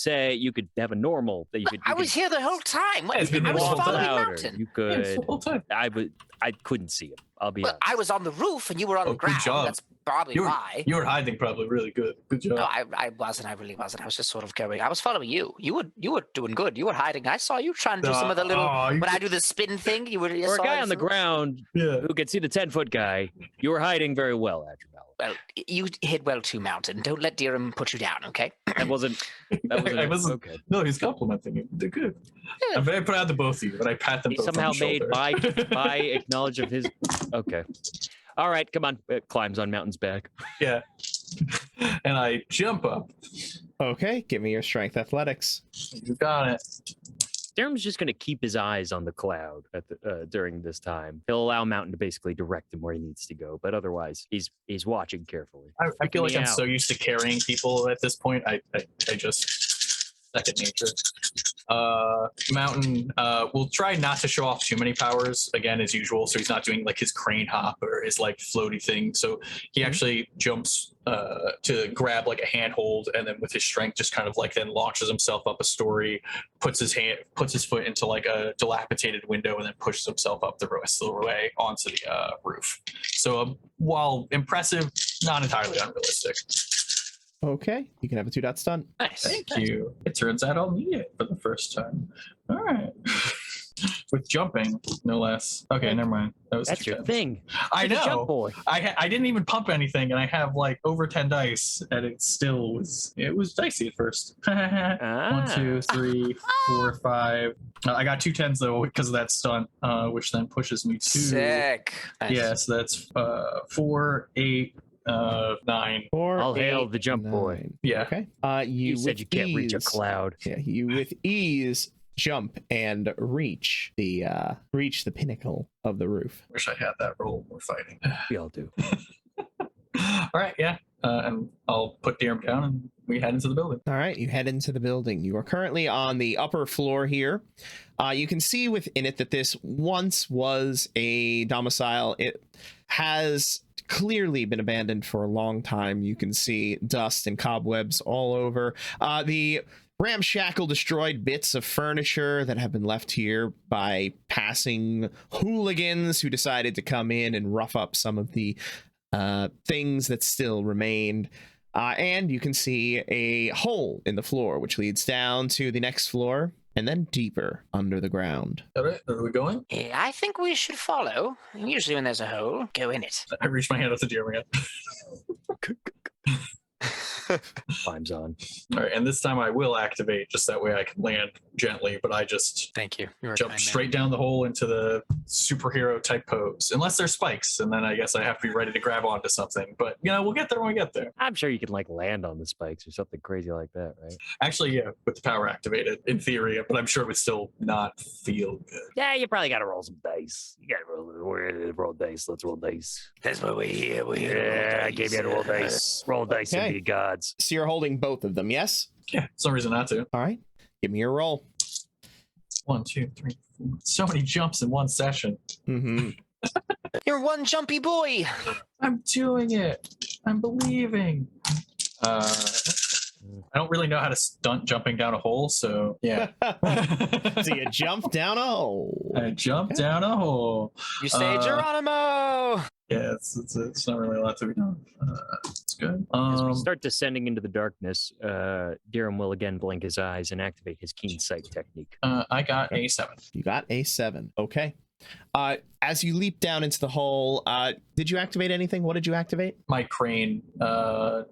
have a normal that you could. I was here the whole time. It's been I was walk following louder. Mountain. You Yeah, it's could. the whole time. I couldn't see him. I'll be Well, honest. I was on the roof and you were on Oh, the good ground. job. That's probably You were, why. you were hiding probably really good. Good job. No, I wasn't. I really wasn't. I was just sort of going. I was following you. You were doing good. You were hiding. I saw you trying to do some of the little. When I do the spin thing, you were. For a guy on the ground yeah. who can see the 10-foot guy, you were hiding very well, Adramalic. Well, you hid well too, Mountain. Don't let Dirham put you down, okay? That wasn't. I wasn't- okay. No, he's complimenting you. They're good. I'm very proud of both of you, but I pat them He both somehow on the made shoulder. by acknowledge of his. Okay. All right, come on. It climbs on Mountain's back. Yeah. And I jump up. Okay, give me your strength athletics. You got it. Durham's just going to keep his eyes on the cloud during this time. He'll allow Mountain to basically direct him where he needs to go, but otherwise, he's watching carefully. I feel like Me I'm out. so used to carrying people at this point. I just second nature. Mountain will try not to show off too many powers again as usual, so he's not doing like his crane hop or his like floaty thing. So he actually jumps to grab like a handhold, and then with his strength just kind of like then launches himself up a story, puts his foot into like a dilapidated window, and then pushes himself up the rest of the way onto the roof. So while impressive, not entirely unrealistic. Okay, you can have a 2-dot stunt. Nice. Thank you. It turns out I'll need it for the first time. All right. With jumping, no less. Okay, never mind. That was That's too your bad. thing. I You're the jump know. boy. I didn't even pump anything, and I have like over 10 dice, and it still was. It was dicey at first. 1, 2, 3, 4, 5. I got 2 10s though because of that stunt, which then pushes me to. Sick. Nice. Yeah, so that's 4, 8, 9. 4, I'll hail 8, the jump boy. 9. Yeah. Okay. You said with you can't reach a ease- cloud. Yeah, you with ease jump and reach the pinnacle of the roof. Wish I had that roll more fighting. We all do. All right, yeah. And I'll put Dirham down and we head into the building. All right, you head into the building. You are currently on the upper floor here. You can see within it that this once was a domicile. It has clearly been abandoned for a long time. You can see dust and cobwebs all over. The ramshackle, destroyed bits of furniture that have been left here by passing hooligans who decided to come in and rough up some of the things that still remained. And you can see a hole in the floor, which leads down to the next floor and then deeper under the ground. All right, are we going? Yeah, I think we should follow. Usually when there's a hole, go in it. I reach my hand up to Dirham again. Climbs on. All right, and this time I will activate just that way I can land gently, but I just Thank you. You're a jump kind man. straight down the hole into the superhero type pose. Unless there's spikes, and then I guess I have to be ready to grab onto something. But, you know, we'll get there when we get there. I'm sure you can like land on the spikes or something crazy like that, right? Actually, yeah, with the power activated, in theory, but I'm sure it would still not feel good. Yeah, you probably got to roll some dice. You got to roll dice. Let's roll dice. That's what we're here. We're here. to roll Yeah, I dice. gave you to roll dice. Roll dice and Okay. be gods. So you're holding both of them, yes? Yeah, some reason not to. All right, give me your roll. 1, 2, 3, 4. So many jumps in one session. Mm-hmm. You're one jumpy boy. I'm doing it. I'm believing. I I don't really know how to stunt jumping down a hole, so yeah. So you jump down a hole. I jumped down a hole. You say Geronimo. Yeah, it's not really a lot to be done. It's good. As we start descending into the darkness, Dirham will again blink his eyes and activate his keen sight technique. I got a 7. You got a 7. Okay. As you leap down into the hole, did you activate anything? What did you activate? My crane,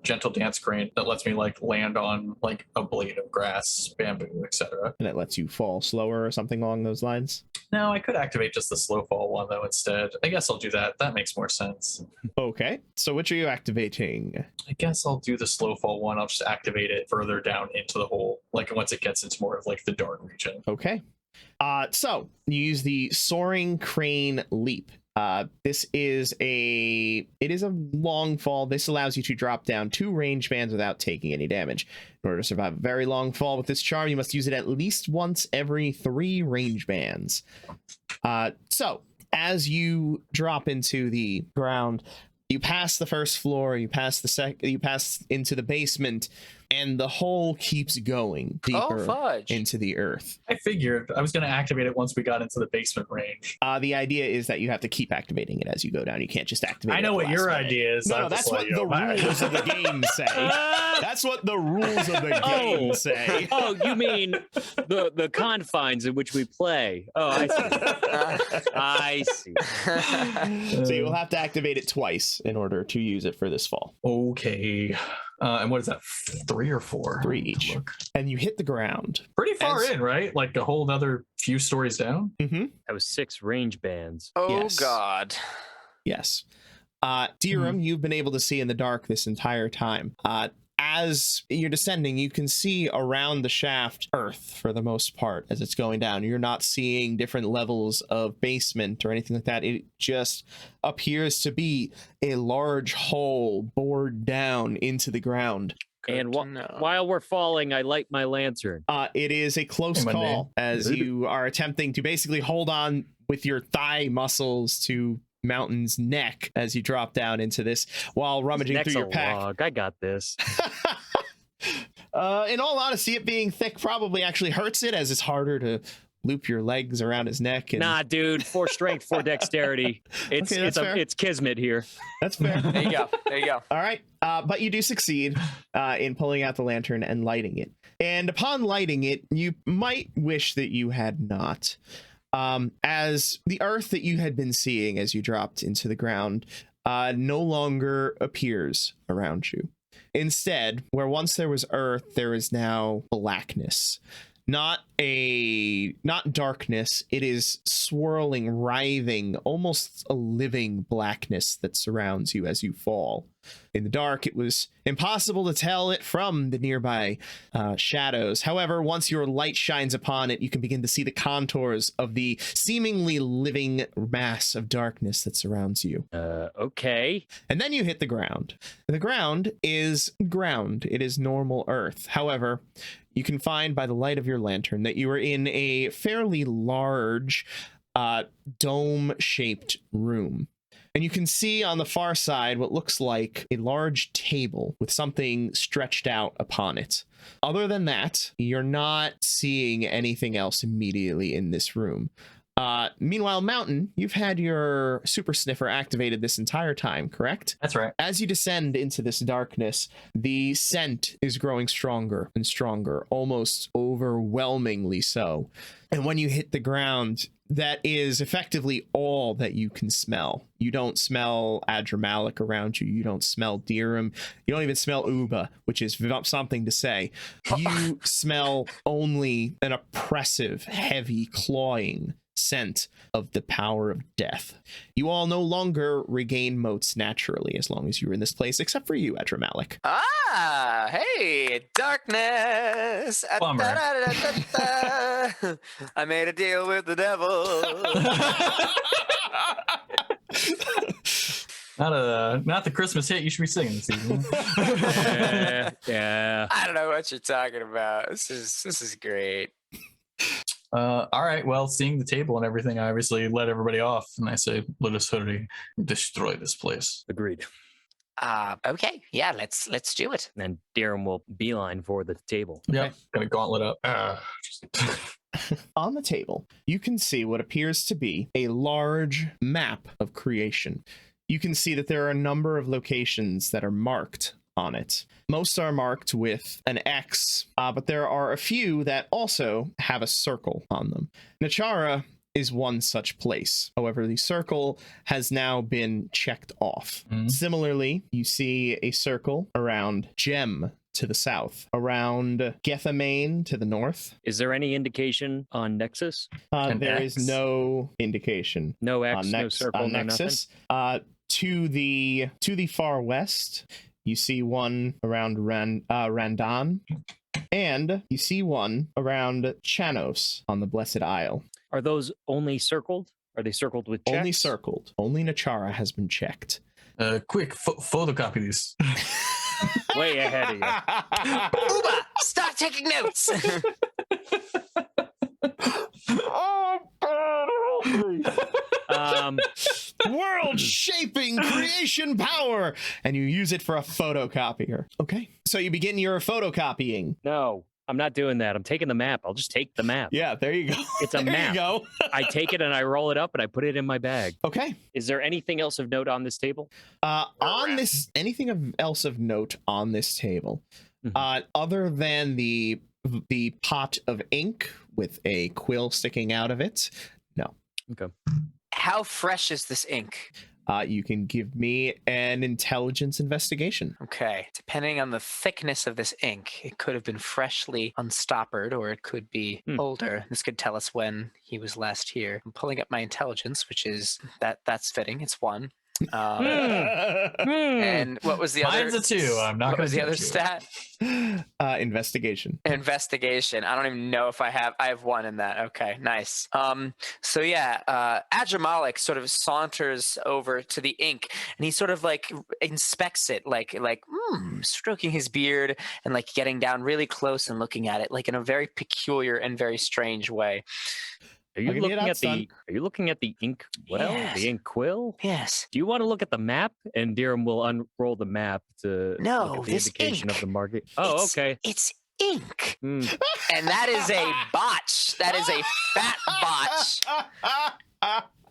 gentle dance crane that lets me like land on like a blade of grass, bamboo, etc. And it lets you fall slower or something along those lines? No, I could activate just the slow fall one though instead. I guess I'll do that. That makes more sense. Okay. So which are you activating? I guess I'll do the slow fall one. I'll just activate it further down into the hole, like once it gets into more of like the dark region. Okay. So you use the soaring crane leap. This is a long fall. This allows you to drop down 2 range bands without taking any damage. In order to survive a very long fall with this charm, you must use it at least once every 3 range bands. So as you drop into the ground, you pass the first floor, you pass into the basement, and the hole keeps going deeper into the earth. I figured I was going to activate it once we got into the basement range. The idea is that you have to keep activating it as you go down. You can't just activate it. I know what your idea is. No, that's what the rules of the game say. That's what the rules of the game say. Oh, you mean the confines in which we play. Oh, I see. I see. So you'll have to activate it twice in order to use it for this fall. Okay. And what is that? 3 or 4? 3 each. And you hit the ground. Pretty far in, right? Like a whole other few stories down? Mm-hmm. That was 6 range bands. Oh, Yes. God. Yes. Dirham, you've been able to see in the dark this entire time. As you're descending, you can see around the shaft earth for the most part as it's going down. You're not seeing different levels of basement or anything like that. It just appears to be a large hole bored down into the ground. And while we're falling, I light my lantern. It is a close call as you are attempting to basically hold on with your thigh muscles to Mountain's neck as you drop down into this while rummaging through your pack. Log. I got this. In all honesty, it being thick probably actually hurts it, as it's harder to loop your legs around his neck. And... Nah, dude. 4 strength, 4 dexterity. It's kismet here. That's fair. There you go. There you go. All right. But you do succeed in pulling out the lantern and lighting it. And upon lighting it, you might wish that you had not. As the earth that you had been seeing as you dropped into the ground no longer appears around you. Instead, where once there was earth, there is now blackness. Not darkness. It is swirling, writhing, almost a living blackness that surrounds you as you fall. In the dark, it was impossible to tell it from the nearby shadows. However, once your light shines upon it, you can begin to see the contours of the seemingly living mass of darkness that surrounds you. Okay. And then you hit the ground. The ground is ground. It is normal earth. However, you can find by the light of your lantern that you are in a fairly large dome-shaped room. And you can see on the far side what looks like a large table with something stretched out upon it. Other than that, you're not seeing anything else immediately in this room. Meanwhile, Mountain, you've had your super sniffer activated this entire time, correct? That's right. As you descend into this darkness, the scent is growing stronger and stronger, almost overwhelmingly so. And when you hit the ground, that is effectively all that you can smell. You don't smell Adramalik around you. You don't smell Dirham. You don't even smell Uba, which is something to say. You smell only an oppressive, heavy, clawing scent of the power of death. You all no longer regain motes naturally as long as you're in this place, except for you, Adramalik. Ah, hey, darkness. Bummer. I made a deal with the devil. Not the Christmas hit you should be singing this evening. Yeah. I don't know what you're talking about. This is great. All right. Well, seeing the table and everything, I obviously let everybody off, and I say, "Let us hurry and destroy this place." Agreed. Okay, yeah, let's do it. And Dirham will beeline for the table. Yeah, gonna gauntlet up. On the table, you can see what appears to be a large map of creation. You can see that there are a number of locations that are marked on it. Most are marked with an X, but there are a few that also have a circle on them. Nachara is one such place. However, the circle has now been checked off. Similarly, you see a circle around Gem to the south, around Gethsemane to the north. Is there any indication on Nexus? There X? is no indication No X, on, no circle, on no Nexus. To the far west, you see one around Randan, and you see one around Chanos on the Blessed Isle. Are those only circled? Are they circled with checks? Only circled. Only Nachara has been checked. Quick, photocopy these. Way ahead of you. Uba, start taking notes. World-shaping creation power! And you use it for a photocopier. Okay. So you begin your photocopying. No, I'm not doing that. I'm taking the map. I'll just take the map. Yeah, there you go. It's a there map. you go. I take it and I roll it up and I put it in my bag. Okay. Is there anything else of note on this table? Anything else of note on this table, other than the pot of ink with a quill sticking out of it? No. Okay. How fresh is this ink? You can give me an intelligence investigation. Okay. Depending on the thickness of this ink, it could have been freshly unstoppered or it could be older. This could tell us when he was last here. I'm pulling up my intelligence, which is that's fitting. It's 1. And what was the other? Mine's a 2. I'm not. What gonna was the other you. stat? Investigation. Investigation. I don't even know if I have 1 in that. Okay, nice. So yeah, Adramalik sort of saunters over to the ink and he sort of like inspects it, like stroking his beard and like getting down really close and looking at it like in a very peculiar and very strange way. Are you looking at the ink well? Yes. The ink quill? Yes. Do you want to look at the map? And Dirham will unroll the map to No, look at the this indication ink. of the market. Oh, okay. It's ink. Hmm. And that is a botch. That is a fat botch.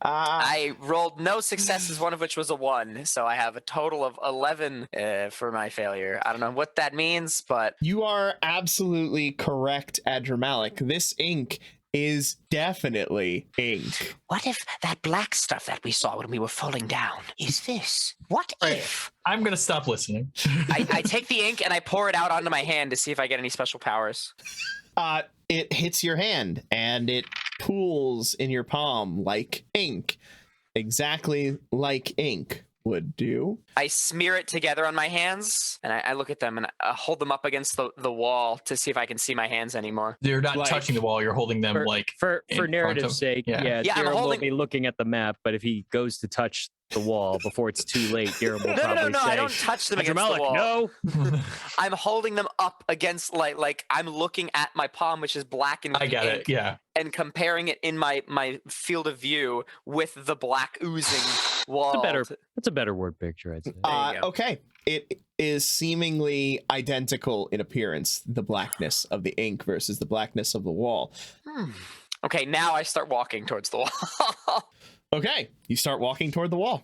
I rolled no successes, one of which was a 1, so I have a total of 11 for my failure. I don't know what that means, but You are absolutely correct, Adramalik. This ink is definitely ink. what if that black stuff that we saw when we were falling down is this? What if? I'm gonna stop listening. I take the ink and I pour it out onto my hand to see if I get any special powers. It hits your hand and it pools in your palm like ink. Exactly like ink would do. I smear it together on my hands and I look at them and I hold them up against the wall to see if I can see my hands anymore. You're not Like- touching the wall. You're holding them For in front narrative's of- sake, yeah. Yeah, I'm Dirham will holding- be looking at the map, but if he goes to touch the wall before it's too late, Dirham will probably No, say, I don't touch them against the Adramalik, wall. no. I'm holding them up against like I'm looking at my palm, which is blackened with I get ink, it. Yeah. and comparing it in my field of view with the black oozing wall. That's a better word picture, I'd say. There you go. Okay. It is seemingly identical in appearance, the blackness of the ink versus the blackness of the wall. Okay, now I start walking towards the wall. Okay, you start walking toward the wall.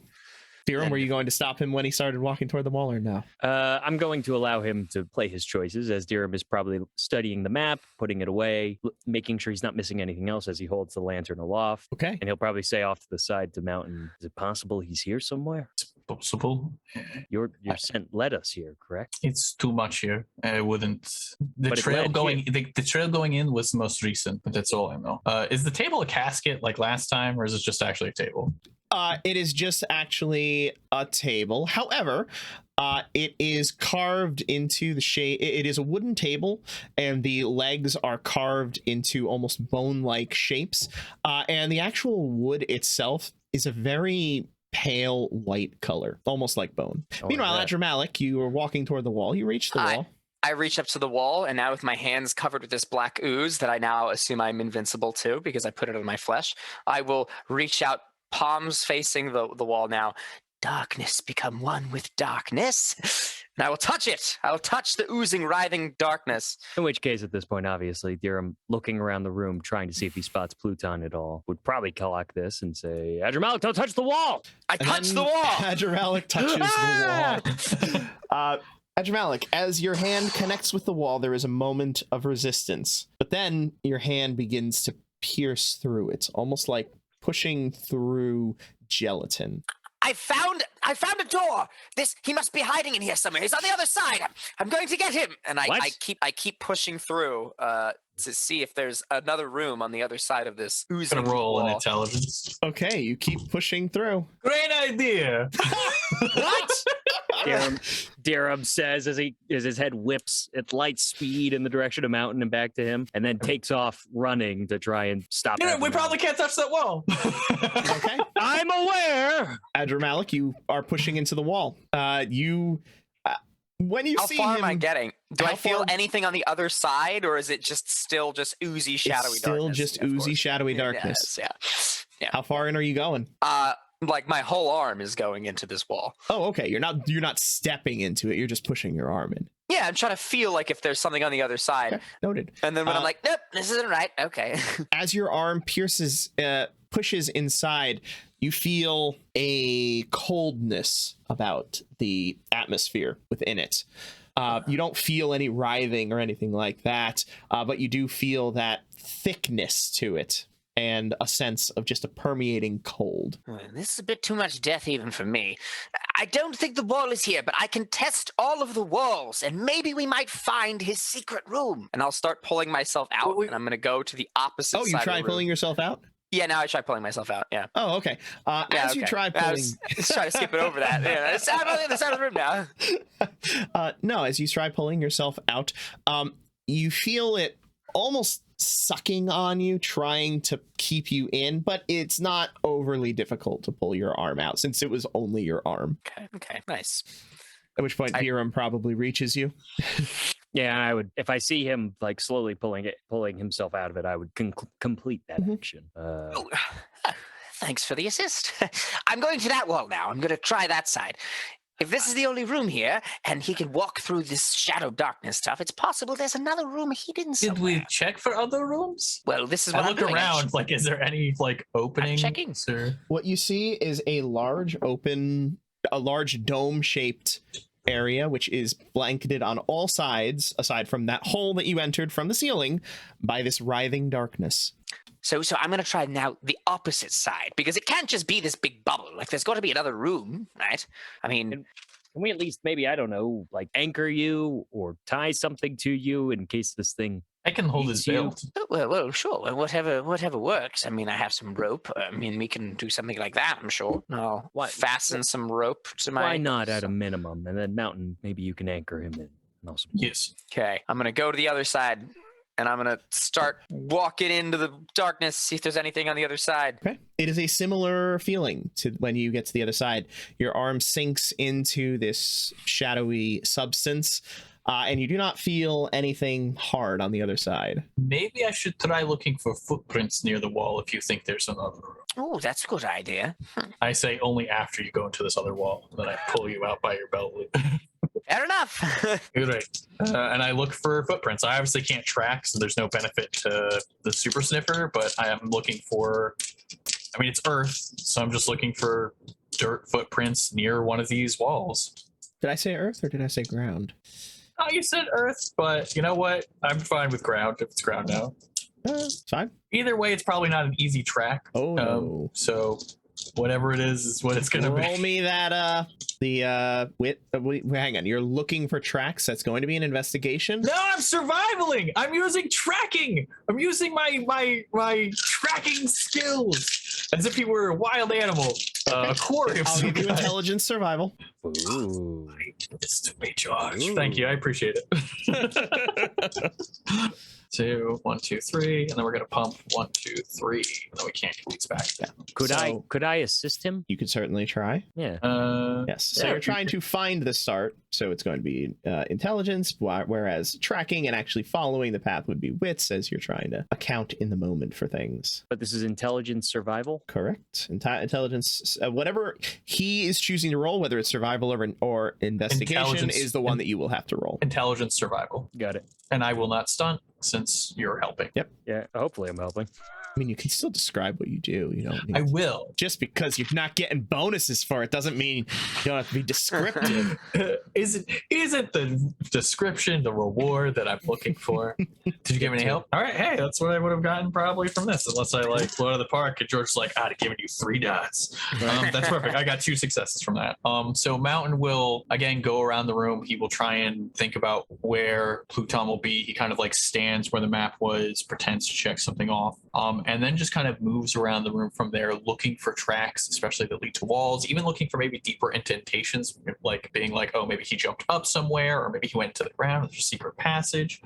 Theorem, were you going to stop him when he started walking toward the wall or no? I'm going to allow him to play his choices, as Dirham is probably studying the map, putting it away, making sure he's not missing anything else as he holds the lantern aloft. Okay. And he'll probably say off to the side to Mountain, is it possible he's here somewhere? It's possible. Your scent led us here, correct? It's too much here. I wouldn't. The But it trail led going. The trail going in was the most recent, but that's all I know. Is the table a casket like last time, or is it just actually a table? It is just actually a table. However, it is carved into the shape. It is a wooden table, and the legs are carved into almost bone-like shapes. And the actual wood itself is a very pale white color, almost like bone. Oh, Meanwhile, I bet. Adramalik, you were walking toward the wall. You reached the wall. I reach up to the wall, and now with my hands covered with this black ooze that I now assume I'm invincible to because I put it on my flesh, I will reach out, palms facing the wall now, darkness become one with darkness. And I will touch it. I will touch the oozing, writhing darkness. In which case, at this point, obviously, Dirham, looking around the room, trying to see if he spots Pluton at all, would probably clock this and say, Adramalik, don't touch the wall! I touched the wall! Adramalik touches the wall. Adramalik, as your hand connects with the wall, there is a moment of resistance. But then your hand begins to pierce through it, almost like pushing through gelatin. I found a door. He must be hiding in here somewhere. He's on the other side. I'm going to get him. And I keep pushing through to see if there's another room on the other side of this oozing Gonna roll wall. an intelligence. Okay, you keep pushing through. Great idea. What? Dirham says as his head whips at light speed in the direction of Mountain and back to him, and then takes off running to try and stop. Yeah, we probably can't touch that wall. Okay. I'm aware. Adramalik, you are pushing into the wall. When you How see far him, am I getting? Do how I feel far- anything on the other side, or is it still just oozy, shadowy it's still darkness? just Yeah, of oozy, course. shadowy darkness. Yes, yeah. How far in are you going? Like my whole arm is going into this wall. Oh, okay. You're not stepping into it. You're just pushing your arm in. Yeah, I'm trying to feel like if there's something on the other side. Okay, noted. And then when I'm like, nope, this isn't right. Okay. As your arm pushes inside, you feel a coldness about the atmosphere within it. You don't feel any writhing or anything like that, but you do feel that thickness to it and a sense of just a permeating cold. This is a bit too much death even for me. I don't think the wall is here, but I can test all of the walls, and maybe we might find his secret room. And I'll start pulling myself out, and I'm going to go to the opposite side Oh, you of the try room. pulling yourself out? Yeah, now I try pulling myself out, yeah. Oh, okay. As you try pulling... Let's try to skip it over that. Yeah, I'm on the other side of the room now. No, as you try pulling yourself out, you feel it almost sucking on you, trying to keep you in, but it's not overly difficult to pull your arm out since it was only your arm. Okay, nice. At which point Hiram probably reaches you. Yeah, I would, if I see him like slowly pulling himself out of it, I would complete that action. Thanks for the assist. I'm going to that wall now. I'm going to try that side. If this is the only room here, and he can walk through this shadow darkness stuff, it's possible there's another room hidden somewhere. Did we check for other rooms? Well, this is what I I'm look doing. around, like, is there any, like, openings? checking. Or... What you see is a large dome-shaped area, which is blanketed on all sides, aside from that hole that you entered from the ceiling, by this writhing darkness. So I'm going to try now the opposite side, because it can't just be this big bubble. Like, there's got to be another room, right? I mean... Can we at least, maybe, I don't know, like anchor you or tie something to you in case this thing... I can hold his belt. Well, sure. Whatever works. I mean, I have some rope. I mean, we can do something like that, I'm sure. I'll fasten some rope to my... Why not at a minimum? And then Mountain, maybe you can anchor him in. Yes. Okay, I'm going to go to the other side, and I'm going to start walking into the darkness, see if there's anything on the other side. Okay. It is a similar feeling to when you get to the other side. Your arm sinks into this shadowy substance, and you do not feel anything hard on the other side. Maybe I should try looking for footprints near the wall if you think there's another room. Oh, that's a good idea. I say only after you go into this other wall. Then I pull you out by your belt loop. Fair enough. Right. And I look for footprints. I obviously can't track, so there's no benefit to the super sniffer, but I am looking for... I mean, it's Earth, so I'm just looking for dirt footprints near one of these walls. Did I say earth or did I say ground? Oh, you said Earth, but you know what? I'm fine with ground if it's ground now. It's fine. Either way, it's probably not an easy track. Oh, no. So whatever it is what it's going to be. Roll me that, hang on. You're looking for tracks. That's going to be an investigation. No, I'm survivaling. I'm using tracking. I'm using my tracking skills as if he were a wild animal. Aquarium. I'll give you intelligence survival. Ooh. It's to me, George. Thank you. I appreciate it. 2, 1, 2, 3, and then we're gonna pump 1, 2, 3. And then we can't get these back down. Could I assist him? You could certainly try. Yeah. Yes. So yeah, you're trying to find the start. So it's going to be intelligence, whereas tracking and actually following the path would be wits, as you're trying to account in the moment for things. But this is intelligence survival. Correct. Intelligence, whatever he is choosing to roll, whether it's survival or investigation, is the one that you will have to roll. Intelligence survival. Got it. And I will not stunt since you're helping. Yep. Yeah. Hopefully, I'm helping. I mean, you can still describe what you do. You don't need I will. just because you're not getting bonuses for it doesn't mean you don't have to be descriptive. Isn't the description the reward that I'm looking for? Did you give me any help? All right, hey, that's what I would have gotten probably from this, unless I like blow out of the park and George's like, I'd have given you 3 dots. That's perfect. I got 2 successes from that. So Mountain will again go around the room. He will try and think about where Pluton will be. He kind of like stands where the map was, pretends to check something off. And then just kind of moves around the room from there, looking for tracks, especially that lead to walls, even looking for maybe deeper indentations, like being like, oh, maybe he jumped up somewhere, or maybe he went to the ground, there's a secret passage.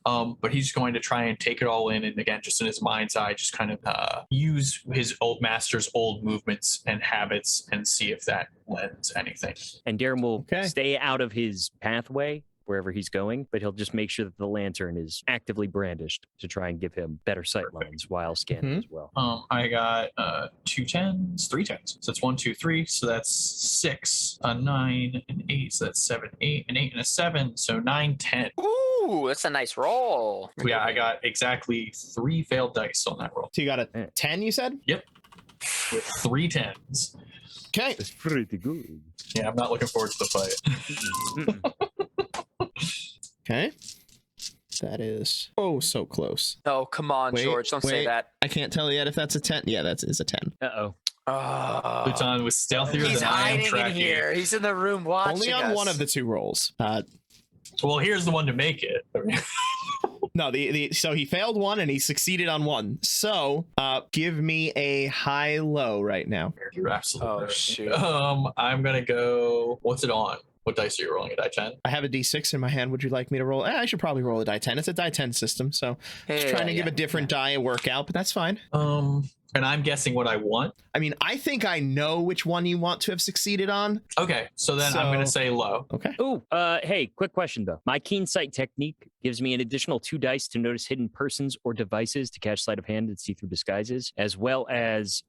But he's going to try and take it all in, and again, just in his mind's eye, just kind of use his old master's old movements and habits and see if that lends anything. And Darren will stay out of his pathway wherever he's going, but he'll just make sure that the lantern is actively brandished to try and give him better sight lines while scanning as well. I got 2 10s, 3 10s. So that's 1, 2, 3. So that's 6, a 9, an 8. So that's 7, 8, an 8, and a 7. So 9, 10. Ooh, that's a nice roll. Yeah, I got exactly 3 failed dice on that roll. So you got a 10, you said? Yep. With 3 10s. Okay. It's pretty good. Yeah, I'm not looking forward to the fight. Okay. That is so close. Oh, come on, George. Don't say that. I can't tell yet if that's a 10. Yeah, that is a 10. Uh-oh. Pluton was stealthier He's than I am hiding in tracking. here. He's in the room watching Only on us. one of the 2 rolls. Well, here's the one to make it. No, so he failed one and he succeeded on one. So give me a high-low right now. You're absolutely Oh, right. shoot. I'm going to go... What's it on? What dice are you rolling? A die 10? I have a d6 in my hand. Would you like me to roll? I should probably roll a die 10. It's a die 10 system, so just trying to give a different die a workout, but that's fine. And I'm guessing what I want. I mean, I think I know which one you want to have succeeded on. Okay, so then I'm going to say low. Okay. Oh, hey, quick question though. My keen sight technique gives me an additional 2 dice to notice hidden persons or devices to catch sleight of hand and see through disguises, as well as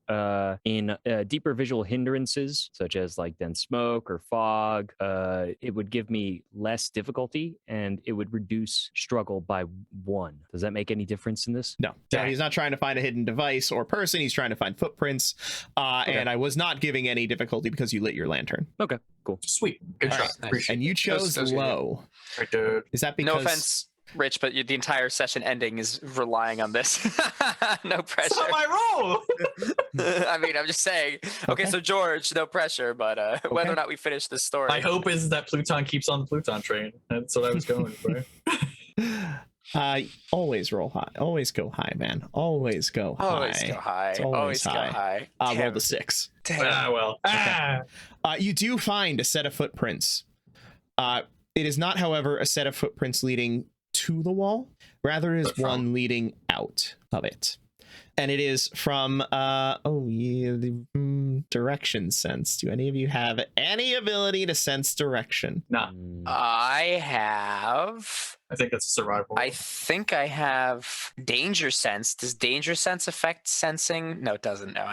in deeper visual hindrances, such as like dense smoke or fog. It would give me less difficulty and it would reduce struggle by 1. Does that make any difference in this? No, he's not trying to find a hidden device or person. He's trying to find footprints. And I was not giving any difficulty because you lit your lantern. Okay, cool. Sweet. Good All shot. right, nice. Appreciate And you chose Those low. it. Right, dude. Is that because... No offense, Rich, but the entire session ending is relying on this. No pressure. It's not my role. I mean, I'm just saying. Okay, so George, no pressure, but whether or not we finish this story. My hope is that Pluton keeps on the Pluton train. That's what I was going for. Always roll high. Always go high, man. Always go high. Always go high. It's Always go high. Roll Damn. the 6. Damn. You do find a set of footprints. It is not, however, a set of footprints leading to the wall. Rather, it is one leading out of it. And it is from, the direction sense. Do any of you have any ability to sense direction? Nah, I have. I think that's a survival. I think I have danger sense. Does danger sense affect sensing? No, it doesn't. No,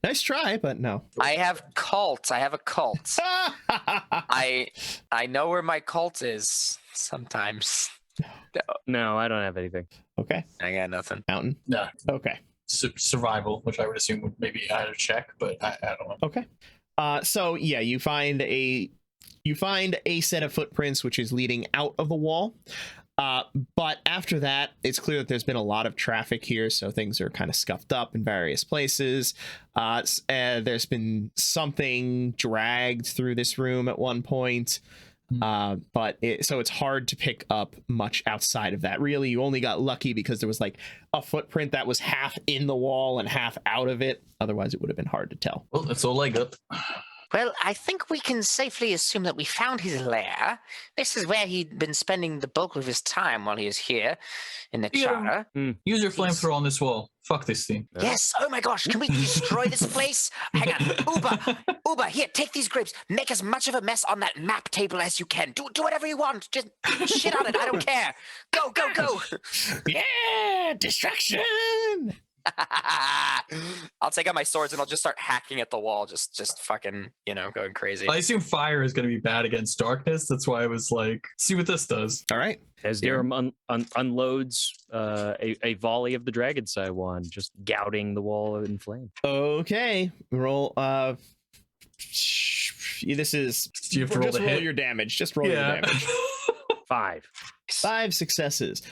Nice try, but no. I have cult. I have a cult. I know where my cult is sometimes. No, I don't have anything. Okay. I got nothing. Mountain. No. Okay. Survival, which I would assume would maybe add a check, but I don't know. Okay. So yeah, you find a set of footprints which is leading out of the wall. But after that, it's clear that there's been a lot of traffic here, so things are kind of scuffed up in various places. There's been something dragged through this room at one point. But it's hard to pick up much outside of that. Really, you only got lucky because there was like a footprint that was half in the wall and half out of it. Otherwise, it would have been hard to tell. Well, that's all I got. Well, I think we can safely assume that we found his lair. This is where he'd been spending the bulk of his time while he was here in the Yeah. charter. Use your flamethrower on this wall. Fuck this thing. Yes. Oh my gosh. Can we destroy this place? Hang on. Uber, here, take these grapes. Make as much of a mess on that map table as you can. Do whatever you want. Just shit on it. I don't care. Go. Yeah, distraction. I'll take out my swords and I'll just start hacking at the wall, just fucking, going crazy. I assume fire is going to be bad against darkness. That's why I was like, see what this does. All right. As Dirham unloads a volley of the dragon Sai wand, just gouting the wall in flame. Okay. Roll. This is. Do you have to roll just the roll hit? your damage. Just roll your damage. 5. 5 successes.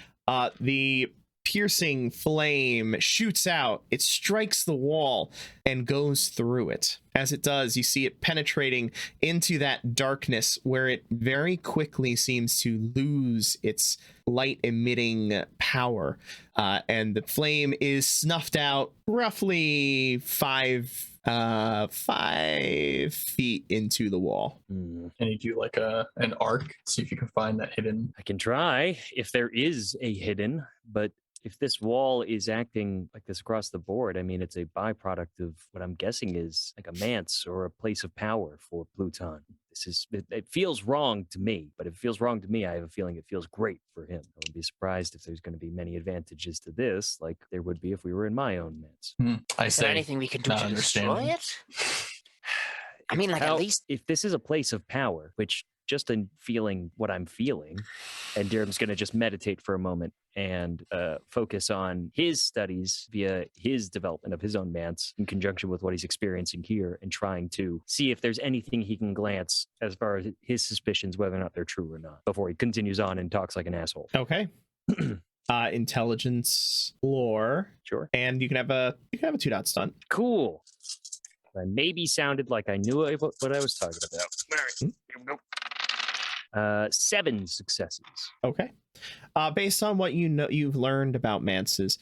The piercing flame shoots out. It strikes the wall and goes through it. As it does, you see it penetrating into that darkness where it very quickly seems to lose its light emitting power. And the flame is snuffed out roughly 5 feet into the wall. And you do like an arc, see if you can find that hidden. I can try if there is a hidden, but if this wall is acting like this across the board, I mean, it's a byproduct of what I'm guessing is like a manse or a place of power for Pluton. It feels wrong to me, but if it feels wrong to me, I have a feeling it feels great for him. I would be surprised if there's going to be many advantages to this, like there would be if we were in my own manse. Is there anything we can do to destroy it? I mean, at least if this is a place of power, which just in feeling what I'm feeling, and Dirham's going to just meditate for a moment and focus on his studies via his development of his own manse in conjunction with what he's experiencing here and trying to see if there's anything he can glance as far as his suspicions, whether or not they're true or not, before he continues on and talks like an asshole. Okay. Intelligence, lore. Sure. And you can have a 2-dot stunt. Cool. I maybe sounded like I knew what I was talking about. All right, here we go. 7 successes. Okay. Based on what you've learned about manses,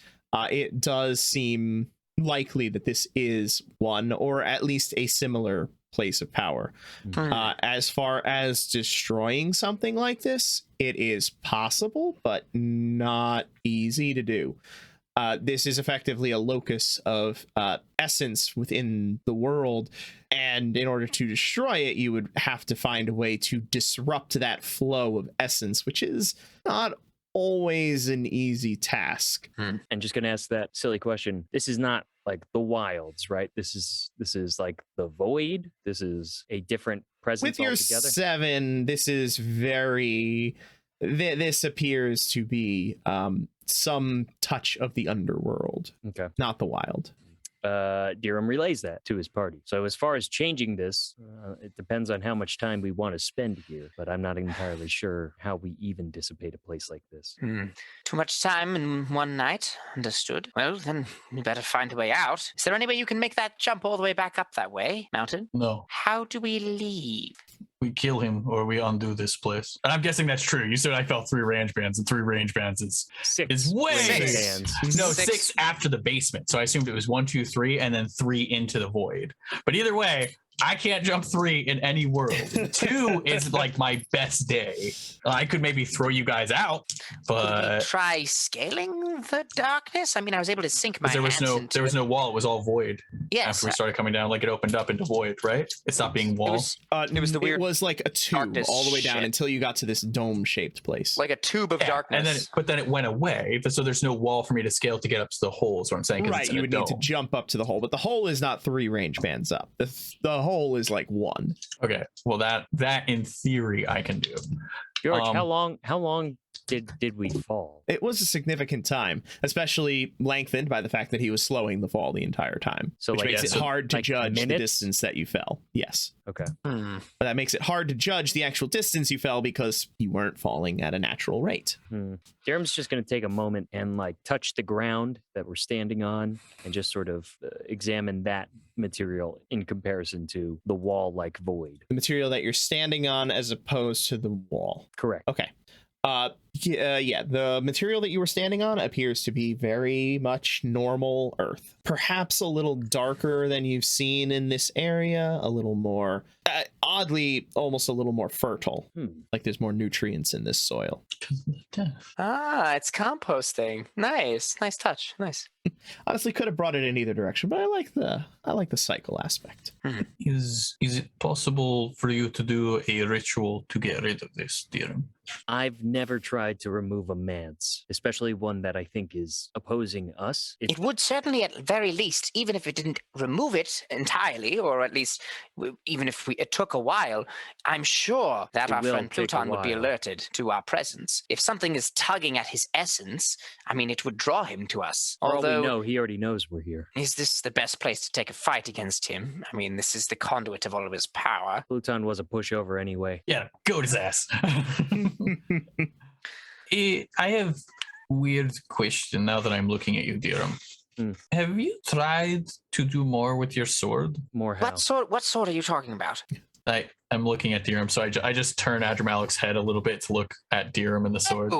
it does seem likely that this is one or at least a similar place of power. As far as destroying something like this, it is possible, but not easy to do. This is effectively a locus of essence within the world, and in order to destroy it, you would have to find a way to disrupt that flow of essence, which is not always an easy task. And just going to ask that silly question. This is not like the wilds, right? This is like the void. This is a different presence With your altogether. 7, this is very... This appears to be some touch of the underworld, Okay. not the wild. Dirham relays that to his party. So as far as changing this, it depends on how much time we want to spend here, but I'm not entirely sure how we even dissipate a place like this. Too much time in one night. Understood. Well, then we better find a way out. Is there any way you can make that jump all the way back up that way, Mountain? No. How do we leave? We kill him or we undo this place. And I'm guessing that's true. You said I felt 3 range bands, and 3 range bands is 6 way range Six. bands. no 6. 6 after the basement. So I assumed it was 1, 2, 3, and then 3 into the void. But either way, I can't jump 3 in any world. 2 is like my best day. I could maybe throw you guys out, Could we but try scaling the darkness? I mean, I was able to sink my there was hands into there was it. no wall. It was all void. Yes. After we started coming down, like it opened up into void, right? It stopped being wall. It was the weird It was like a tube darkness all the way down shit. until you got to this dome-shaped place. like a tube of Yeah, darkness. but then it went away. So there's no wall for me to scale to get up to the hole. Is what I'm saying. 'Cause Right, it's in you a would need to dome. jump up to the hole, but the hole is not 3 range bands up. The hole is like 1. Okay, well that in theory I can do. George, how long did we fall? It was a significant time, especially lengthened by the fact that he was slowing the fall the entire time. So, which like, makes yeah, it so, hard to like, judge the minutes? distance that you fell. Yes. Okay. But that makes it hard to judge the actual distance you fell because you weren't falling at a natural rate. Dirham's just going to take a moment and like touch the ground that we're standing on and just sort of examine that material in comparison to the wall like void. The material that you're standing on as opposed to the wall. Correct. Okay. Yeah, the material that you were standing on appears to be very much normal earth. Perhaps a little darker than you've seen in this area, a little more, oddly, almost a little more fertile. Like there's more nutrients in this soil. It's composting. Nice touch. Nice. Honestly, could have brought it in either direction, but I like the cycle aspect. Is it possible for you to do a ritual to get rid of this, Dirham? I've never tried to remove a manse, especially one that I think is opposing us. It would certainly, at very least, even if it didn't remove it entirely, or at least even if it took a while, I'm sure that our friend Pluton would be alerted to our presence. If something is tugging at his essence, I mean, it would draw him to us. For all we Although, know, he already knows we're here. Is this the best place to take a fight against him? I mean, this is the conduit of all of his power. Pluton was a pushover anyway. Yeah, goat his ass. I have a weird question now that I'm looking at you, Dirham. Have you tried to do more with your sword? More how? What sword are you talking about? I'm looking at Dirham, so I just turn Adramalik's head a little bit to look at Dirham and the sword.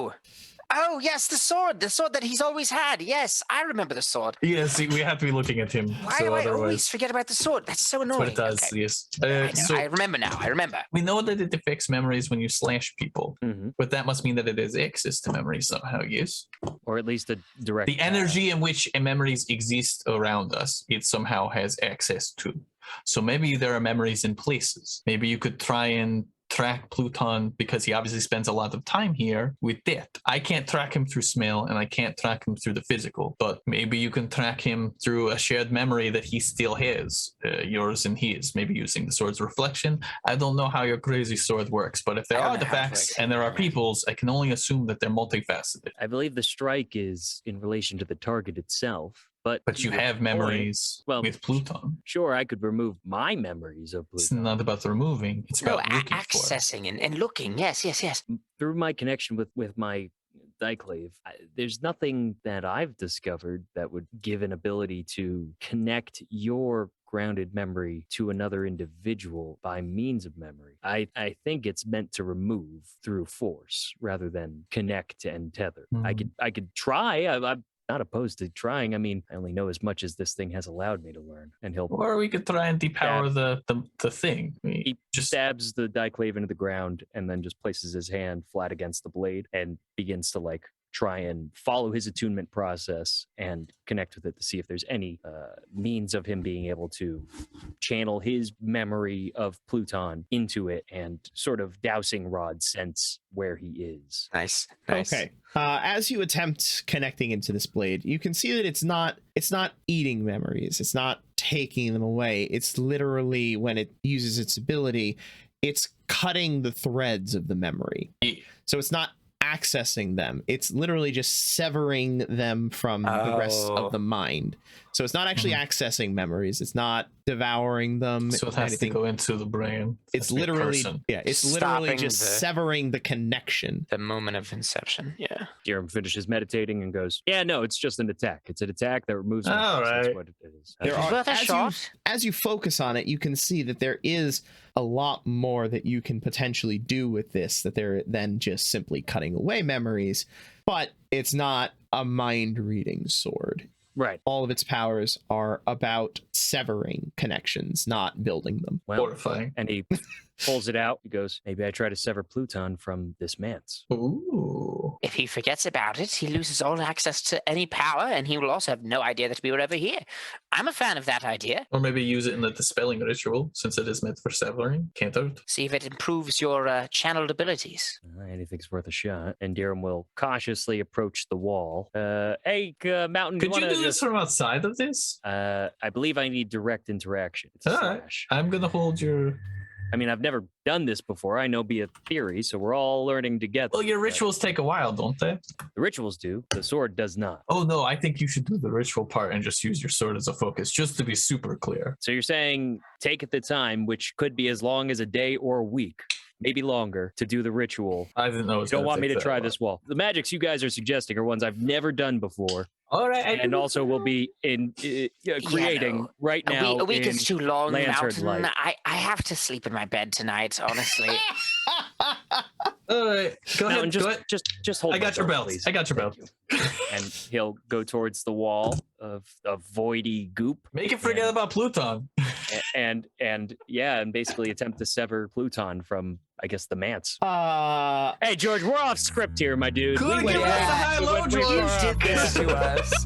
Oh, yes, the sword that he's always had. Yes, I remember the sword. Yes, we have to be looking at him. Why do I always forget about the sword? That's so annoying. That's what it does, Okay. yes. I remember now. I remember. We know that it affects memories when you slash people, but that must mean that it has access to memories somehow, yes? Or at least a direct... The energy in which memories exist around us, it somehow has access to. So maybe there are memories in places. Maybe you could try and track Pluton, because he obviously spends a lot of time here, with that. I can't track him through smell, and I can't track him through the physical, but maybe you can track him through a shared memory that he still has, yours and his, maybe using the sword's reflection. I don't know how your crazy sword works, but if there are artifacts and there are peoples, I can only assume that they're multifaceted. I believe the strike is in relation to the target itself. But you have memories with Pluton. Sure, I could remove my memories of Pluton. It's not about removing. It's about looking accessing and looking. Yes. Through my connection with my Diclave, there's nothing that I've discovered that would give an ability to connect your grounded memory to another individual by means of memory. I think it's meant to remove through force rather than connect and tether. I could try. I'm not opposed to trying. I mean, I only know as much as this thing has allowed me to learn. And or we could try and depower the thing. He just stabs the Diclave into the ground and then just places his hand flat against the blade and begins to try and follow his attunement process and connect with it to see if there's any means of him being able to channel his memory of Pluton into it and sort of dowsing rod sense where he is. Nice. Okay. As you attempt connecting into this blade, you can see that it's not eating memories. It's not taking them away. It's literally, when it uses its ability, it's cutting the threads of the memory. So it's not accessing them. It's literally just severing them from the rest of the mind. So it's not actually accessing memories. It's not devouring them. So it has to go into the brain. It's literally, it's literally just severing the connection. The moment of inception. Yeah. Dirham finishes meditating and goes, "Yeah, no, it's just an attack. It's an attack that removes memories. All right. That's what it is." There are, as you focus on it, you can see that there is a lot more that you can potentially do with this, that they're then just simply cutting away memories, but it's not a mind reading sword. Right. All of its powers are about severing connections, not building them. Well, horrifying. And he pulls it out. He goes, "Maybe I try to sever Pluton from this manse." Ooh. If he forgets about it, he loses all access to any power, and he will also have no idea that we were ever here. I'm a fan of that idea. Or maybe use it in the dispelling ritual, since it is meant for severing. Can't hurt. See if it improves your channeled abilities. Anything's worth a shot. And Dirham will cautiously approach the wall. Hey, Mountain, could you do this from outside of this? I believe I need direct interaction. It's all right. I'm going to hold your... I mean, I've never done this before. I know be a theory, so we're all learning together. Well, your rituals take a while, don't they? The rituals do. The sword does not. Oh, no, I think you should do the ritual part and just use your sword as a focus, just to be super clear. So you're saying take it the time, which could be as long as a day or a week, maybe longer, to do the ritual. I didn't know. You don't want me to try this wall. The magics you guys are suggesting are ones I've never done before. All right, and also will be in creating right now. A week is too long, Mountain. Light. I have to sleep in my bed tonight, honestly. Go ahead. Mountain, Go ahead. just hold. I got your belt. please. I got your Thank belt. you. And he'll go towards the wall of voidy goop. Make it forget about Pluton. And basically attempt to sever Pluton from, I guess, the manse. Hey, George, we're off script here, my dude. Couldn't give us a high-low, we George. You did this to us.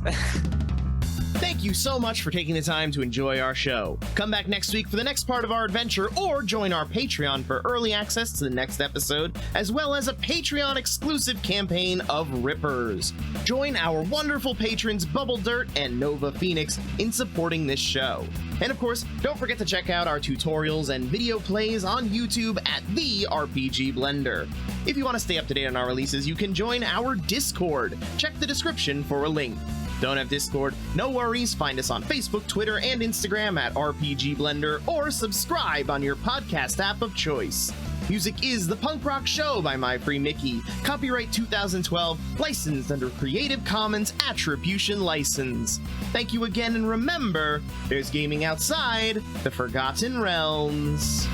Thank you so much for taking the time to enjoy our show. Come back next week for the next part of our adventure, or join our Patreon for early access to the next episode, as well as a Patreon exclusive campaign of Rippers. Join our wonderful patrons Bubble Dirt and Nova Phoenix in supporting this show. And of course, don't forget to check out our tutorials and video plays on YouTube at The RPG Blender. If you want to stay up to date on our releases, you can join our Discord. Check the description for a link. Don't have Discord? No worries. Find us on Facebook, Twitter, and Instagram at RPG Blender, or subscribe on your podcast app of choice. Music is The Punk Rock Show by My Free Mickey. Copyright 2012, licensed under Creative Commons Attribution License. Thank you again, and remember, there's gaming outside the Forgotten Realms.